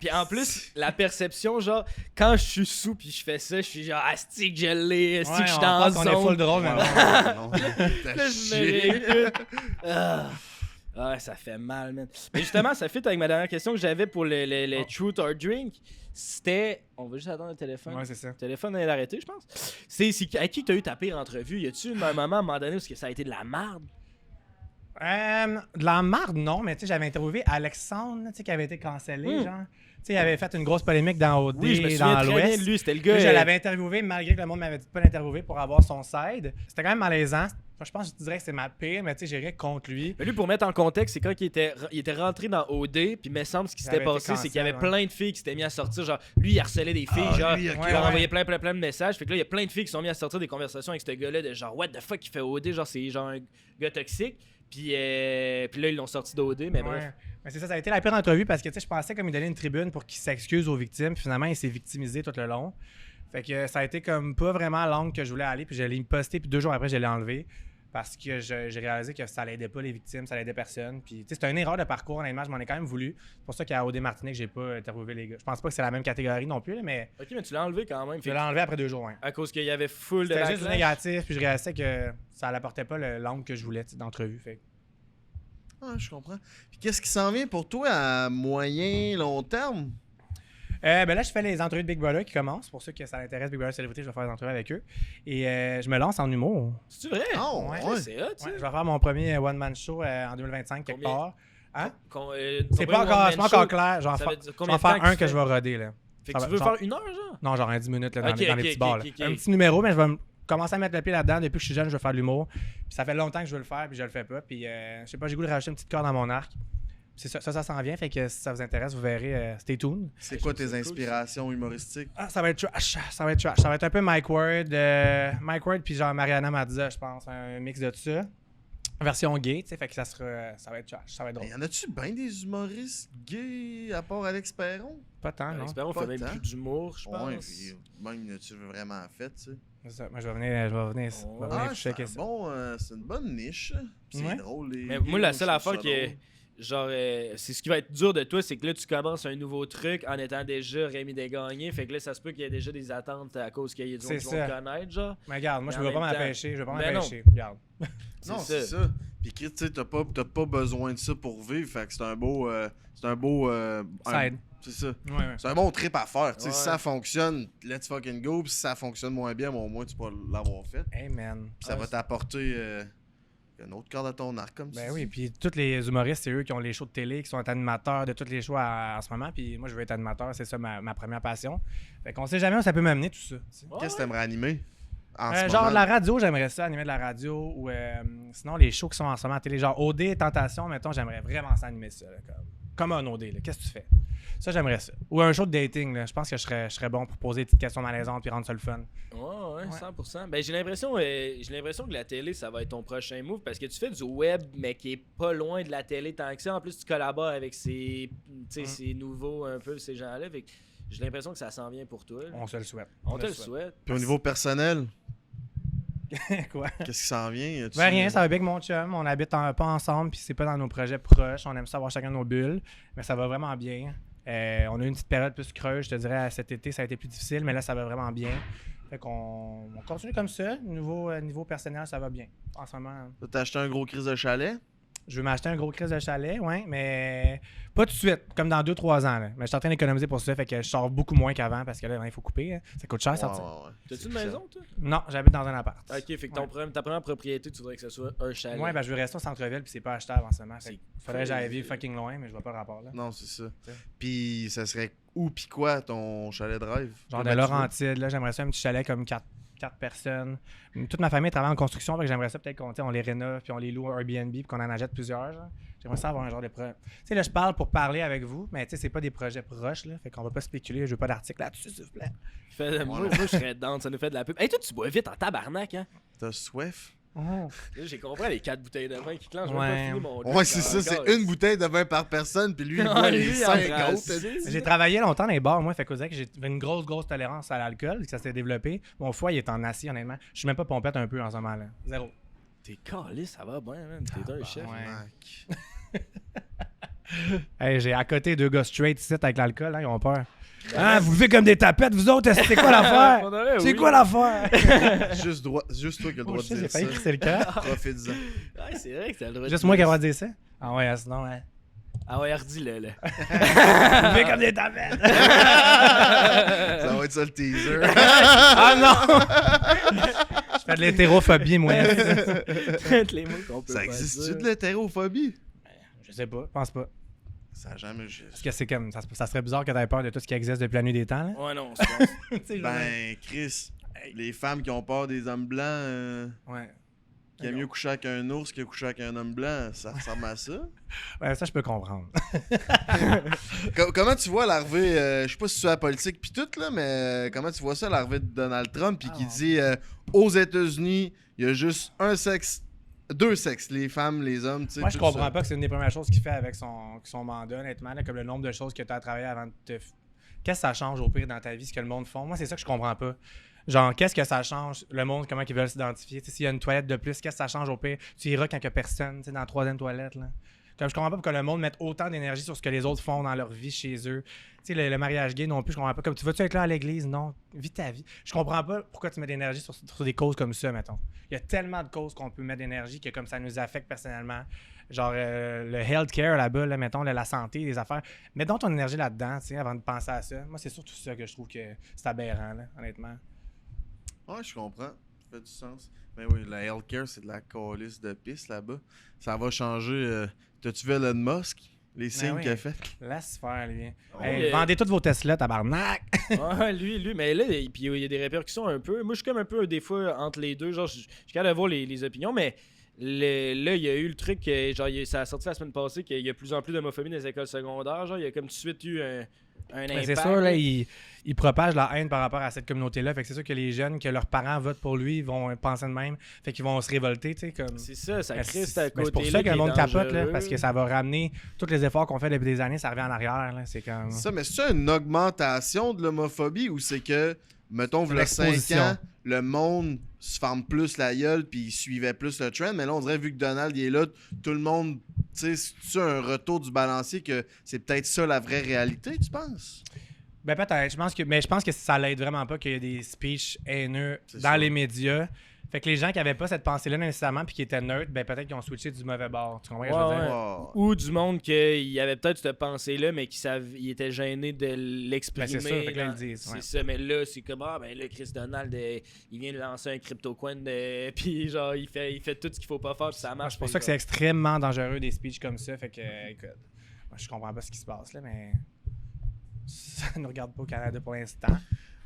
Puis en plus, la perception, genre, quand je suis sous puis je fais ça, je suis genre, asti que je l'ai, asti que je suis dans la zone. On est full drôle, mais non. Là, je me réécoute. Ah, ça fait mal, man. Mais justement, ça fit avec ma dernière question que j'avais pour le Truth or Drink. C'était... On va juste attendre le téléphone. Ouais, c'est ça. Le téléphone est arrêté, je pense. C'est à qui t'as eu ta pire entrevue? Y a-tu un moment, à un moment donné, où ça a été de la merde? De la marde, non, mais tu sais, j'avais interviewé Alexandre, tu sais, qui avait été cancellé, genre. Tu sais, il avait fait une grosse polémique dans OD, oui, je me souviens dans très l'Ouest. bien de lui, c'était le gars. Lui, je l'avais interviewé malgré que le monde m'avait dit de pas l'interviewer pour avoir son side. C'était quand même malaisant. Je pense que je dirais que c'est ma pire, mais tu sais, j'irais contre lui. Mais lui, pour mettre en contexte, c'est quand il était rentré dans OD, puis me semble ce qui s'était passé, c'est qu'il y avait plein de filles qui s'étaient mis à sortir. Genre, lui, il harcelait des filles, genre, il leur envoyait plein de messages. Fait que là, il y a plein de filles qui sont mis à sortir des conversations avec ce gars-là de genre, what the fuck, il fait OD, genre, c'est genre un gars toxique. Puis là, ils l'ont sorti d'OD, mais bref. Mais c'est ça a été la pire entrevue parce que tu sais, je pensais comme il donnait une tribune pour qu'il s'excuse aux victimes. Puis finalement, il s'est victimisé tout le long. Fait que ça a été comme pas vraiment l'angle que je voulais aller. Puis je l'ai posté, puis 2 jours après, je l'ai enlevé. Parce que j'ai réalisé que ça l'aidait pas les victimes, ça l'aidait personne. Puis tu sais, c'était une erreur de parcours, honnêtement, je m'en ai quand même voulu. C'est pour ça qu'à OD Martinique, j'ai pas interviewé les gars. Je pense pas que c'est la même catégorie non plus, mais. Ok, mais tu l'as enlevé quand même. Je l'ai enlevé après 2 jours, hein. À cause qu'il y avait full de C'était juste négatif, puis je réalisais que ça n'apportait pas l'angle que je voulais d'entrevue. Fait. Ah, je comprends. Puis qu'est-ce qui s'en vient pour toi à moyen, long terme? Ben là, je fais les entrevues de Big Brother qui commencent. Pour ceux que ça intéresse, Big Brother Célébrité, je vais faire des entrevues avec eux. Et je me lance en humour. C'est vrai? Oh, ouais. C'est hot, ça. Ouais, je vais faire mon premier one-man show en 2025 quelque part. Hein? C'est pas encore clair. J'en vais faire un que je vais roder. Là. Fait que tu veux faire 1 heure, genre? Non, genre 10 minutes là, dans les petits bars. Un petit numéro, mais je vais commencer à mettre le pied là-dedans. Depuis que je suis jeune, je veux faire de l'humour. Puis ça fait longtemps que je veux le faire, puis je le fais pas. Puis je sais pas, j'ai goût de rajouter une petite corde dans mon arc. Ça s'en vient, fait que si ça vous intéresse, vous verrez. Stay tuned. C'est quoi tes inspirations humoristiques? Ça va être trash. Ça va être un peu Mike Ward puis genre Mariana Mazza, je pense. Un mix de tout ça. Version gay, tu sais, fait que ça va être trash. Ça va être drôle. Y en a-tu bien des humoristes gays à part Alex Perron? Pas tant, non? Alex Perron fait même plus d'humour, je pense. Ouais, puis même tu veux vraiment fait, tu sais. C'est ça. Moi, je vais venir c'est une bonne niche. C'est drôle. Mais moi, la seule affaire qui est... Genre, c'est ce qui va être dur de toi, c'est que là, tu commences un nouveau truc en étant déjà Rémi Desgagnés. Fait que là, ça se peut qu'il y ait déjà des attentes à cause qu'il y ait des gens qui vont te connaître, genre. Mais regarde, moi, je veux pas m'empêcher. Regarde. Non, c'est ça. Puis, tu sais, t'as pas besoin de ça pour vivre. Fait que c'est un beau. Side. C'est ça. Ouais. C'est un bon trip à faire. Tu sais, si ça fonctionne, let's fucking go. Puis si ça fonctionne moins bien, au moins, tu peux l'avoir fait. Hey, man. Puis ça va t'apporter. Une autre corde à ton arc comme ça. Ben oui, puis tous les humoristes, c'est eux qui ont les shows de télé, qui sont animateurs de tous les shows en ce moment. Puis moi, je veux être animateur, c'est ça ma première passion. Fait qu'on sait jamais où ça peut m'amener tout ça. Qu'est-ce que t'aimerais animer en ce genre moment? de la radio, j'aimerais ça, animer de la radio. Ou sinon, les shows qui sont en ce moment à télé, genre OD, Tentation, mettons, j'aimerais vraiment ça animer ça. Là, comme un OD, qu'est-ce que tu fais? Ça, j'aimerais ça. Ou un show de dating, là. Je pense que je serais bon pour poser des petites questions malaisantes puis rendre ça le fun. Ouais, 100%. Ben, j'ai l'impression que la télé, ça va être ton prochain move parce que tu fais du web, mais qui est pas loin de la télé tant que ça. En plus, tu collabores avec ces nouveaux, un peu, ces gens-là. Fait que j'ai l'impression que ça s'en vient pour toi. On se le souhaite. On te le souhaite. Puis au niveau personnel, quoi? Qu'est-ce qui s'en vient? Ben rien, ça va bien avec mon chum. On habite pas ensemble, puis c'est pas dans nos projets proches. On aime ça avoir chacun nos bulles, mais ça va vraiment bien. On a eu une petite période plus creuse, je te dirais, cet été, ça a été plus difficile, mais là, ça va vraiment bien. Fait qu'on continue comme ça. Niveau personnel, ça va bien. En ce moment. T'as acheté un gros crise de chalet? Je veux m'acheter un gros crise de chalet, ouais, mais pas tout de suite, comme dans 2-3 ans. Là. Mais je suis en train d'économiser pour ça, fait que je sors beaucoup moins qu'avant parce que là, il faut couper. Hein. Ça coûte cher sortir. Ouais. T'as-tu une maison, toi? Non, j'habite dans un appart. Ok, fait que ta première propriété, tu voudrais que ce soit un chalet. Ouais, ben je veux rester au centre-ville puis c'est pas achetable en ce moment. C'est Faudrait que j'aille crazy. vivre fucking loin, mais je vois pas le rapport là. Non, c'est ça. T'sais. Puis ça serait où pis quoi ton chalet de rêve? Genre Comment de tu veux? Laurentides, là, j'aimerais ça un petit chalet comme 4 personnes. Toute ma famille travaille en construction, fait que j'aimerais ça peut-être qu'on les rénove puis on les loue à Airbnb puis qu'on en achète plusieurs. Genre. J'aimerais ça avoir un genre de projet. Tu sais, là, je parle pour parler avec vous, mais tu sais, c'est pas des projets proches, là. Fait qu'on va pas spéculer. Je veux pas d'article là-dessus, s'il vous plaît. Moi, je serais down, ça nous fait de la pub. Hey, toi, tu bois vite en tabarnak, hein? T'as soif? Là, j'ai compris les 4 bouteilles de vin qui clenchent. J'ai même Ouais. pas fini mon Ouais, drink c'est ça, encore. c'est une bouteille de vin par personne, puis lui, il Ah, boit lui, les il en 5 prend autres. six. J'ai travaillé longtemps dans les bars, moi, fait que que j'ai une grosse tolérance à l'alcool, que ça s'est développé. Mon foie, il est en acier, honnêtement. Je suis même pas pompette un peu en ce moment, là. Zéro. T'es calé, ça va bien, man. T'es un chef. ouais. Hey, j'ai à côté 2 gars straight ici avec l'alcool, hein, ils ont peur. Ah, vous vivez comme des tapettes, vous autres, c'est quoi l'affaire? On aurait, C'est oui. quoi l'affaire? Juste toi qui as le droit de J'ai dire failli ça. crisser le cœur. Profite-en. Ouais, c'est vrai que t'as le droit de Juste dire moi qui ai le droit ça. de dire ça? Ah ouais, sinon, ouais. Ah ouais, redis-le, là. Vous vivez comme des tapettes! Ça va être ça le teaser. Ah non! Je fais de l'hétérophobie, moi. Toutes les mots qu'on peut Ça pas existe-tu dire. de l'hétérophobie? Je sais pas, je pense pas. Ça a jamais Parce que c'est comme, ça serait bizarre que t'aies peur de tout ce qui existe depuis la nuit des temps, là. Ouais, non, c'est pas. Tu sais, genre, Ben, Chris, les femmes qui ont peur des hommes blancs, ouais. qui aiment mieux coucher avec un ours que coucher avec un homme blanc, ça ressemble à ça. Ouais, ça, je peux comprendre. Comment tu vois l'arrivée, je sais pas si tu es la politique pis tout, là, mais comment tu vois ça, l'arrivée de Donald Trump, puis qui dit aux États-Unis, il y a juste un sexe, 2 sexes, les femmes, les hommes, tu sais. Moi, je tout comprends ça. pas que c'est une des premières choses qu'il fait avec son mandat, honnêtement, là, comme le nombre de choses que tu as travaillé avant de te. Qu'est-ce que ça change au pire dans ta vie, ce que le monde font? Moi, c'est ça que je comprends pas. Genre, qu'est-ce que ça change, le monde, comment ils veulent s'identifier? Tu sais, s'il y a une toilette de plus, qu'est-ce que ça change au pire? Tu iras quand il y a personne, tu sais, dans la 3e toilette, là. Comme je comprends pas pourquoi le monde mette autant d'énergie sur ce que les autres font dans leur vie chez eux. Tu sais, le mariage gay non plus, je comprends pas. Comme tu vas-tu être là à l'église? Non. Vis ta vie. Je comprends pas pourquoi tu mets de l'énergie sur des causes comme ça, mettons. Il y a tellement de causes qu'on peut mettre d'énergie que comme ça nous affecte personnellement. Genre le healthcare là-bas, là, mettons, la santé, les affaires. Mets donc ton énergie là-dedans, tu sais, avant de penser à ça. Moi, c'est surtout ça que je trouve que c'est aberrant, là, honnêtement. Ouais, je comprends. Ça fait du sens. Mais oui, la healthcare, c'est de la calice de pisse là-bas. Ça va changer. T'as-tu vu Elon Musk? Les signes oui. qu'il a fait? Laisse faire, lui. Oh, Hey, mais- vendez toutes vos Tesla, tabarnak! Ouais, lui, mais là, puis il y a des répercussions un peu. Moi, je suis comme un peu des fois entre les deux. Genre, je suis capable de voir les opinions, mais là, il y a eu le truc, genre, ça a sorti la semaine passée qu'il y a de plus en plus d'homophobie dans les écoles secondaires. Genre, il y a comme tout de suite eu un Mais impact. c'est sûr, là, il propage la haine par rapport à cette communauté-là. Fait que c'est sûr que les jeunes, que leurs parents votent pour lui, ils vont penser de même. Fait qu'ils vont se révolter, tu sais, comme. C'est ça, ça Mais crée c'est ce côté. c'est pour ça que le monde capote, là, parce que ça va ramener tous les efforts qu'on fait depuis des années, ça revient en arrière. Là. C'est comme. Ça, mais c'est une augmentation de l'homophobie ou c'est que, mettons, C'est v'là 5 l'exposition. ans, le monde se ferme plus la gueule puis il suivait plus le trend, mais là, on dirait, vu que Donald il est là, tout le monde, tu sais, c'est un retour du balancier que c'est peut-être ça la vraie réalité, tu penses? Ben peut-être. Je pense que ça l'aide vraiment pas qu'il y ait des speeches haineux C'est dans sûr. les médias. Fait que les gens qui avaient pas cette pensée-là nécessairement puis qui étaient neutres, ben peut-être qu'ils ont switché du mauvais bord. Tu comprends ce que je veux Ouais, dire? Wow. Ou du monde qu'il avait peut-être cette pensée-là, mais il était gêné de l'exprimer. Ben, c'est sûr, fait que là, dans- ils le disent, ouais. C'est ça, mais là, c'est comme, ben là, Chris Donald, il vient de lancer un crypto-coin, puis genre, il fait tout ce qu'il faut pas faire, puis ça marche. C'est pour ça que c'est extrêmement dangereux des speeches comme ça. Fait que, écoute, moi, je comprends pas ce qui se passe là, mais ça ne regarde pas au Canada pour l'instant.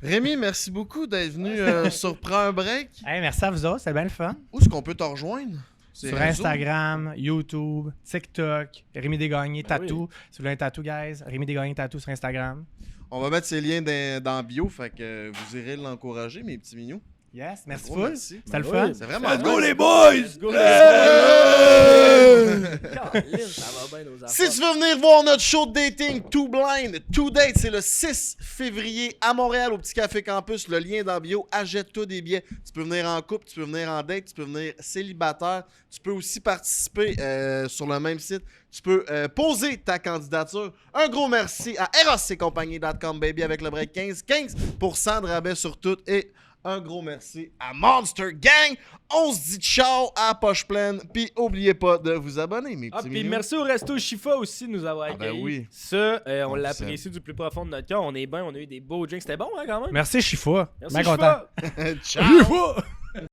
Rémi, merci beaucoup d'être venu sur Prends un break. Hey, merci à vous autres, c'est bien le fun. Où est-ce qu'on peut te rejoindre? Ces Sur réseaux? Instagram, YouTube, TikTok, Rémi Desgagnés, Ben Tattoo. Si vous voulez un tattoo, guys, Rémi Desgagnés Tattoo sur Instagram. On va mettre ces liens dans bio, fait que vous irez l'encourager, mes petits mignons. Yes, merci Gros full. merci. C'était le Ben fun. oui. C'est vraiment Let's go, nice. les boys! Let's go, les Caroline, ça va bien nos affaires. Si tu veux venir voir notre show de dating Too Blind, Too Date, c'est le 6 février à Montréal au Petit Café Campus. Le lien dans bio, achète-toi des billets. Tu peux venir en couple, tu peux venir en date, tu peux venir célibataire. Tu peux aussi participer sur le même site. Tu peux poser ta candidature. Un gros merci à erosccompagnie.com, baby, avec le break 15. 15% de rabais sur tout et Un gros merci à Monster Gang. On se dit ciao à Poche Pleine. Puis oubliez pas de vous abonner, mes petits Puis minous. merci au Resto Chifa aussi de nous avoir accueillis. Ben oui. Ça, on On l'apprécie du plus profond de notre cœur. On est bien, on a eu des beaux drinks. C'était bon, hein, quand même? Merci, Chifa. Merci, Bien content. Chifa. Ciao. Chifa!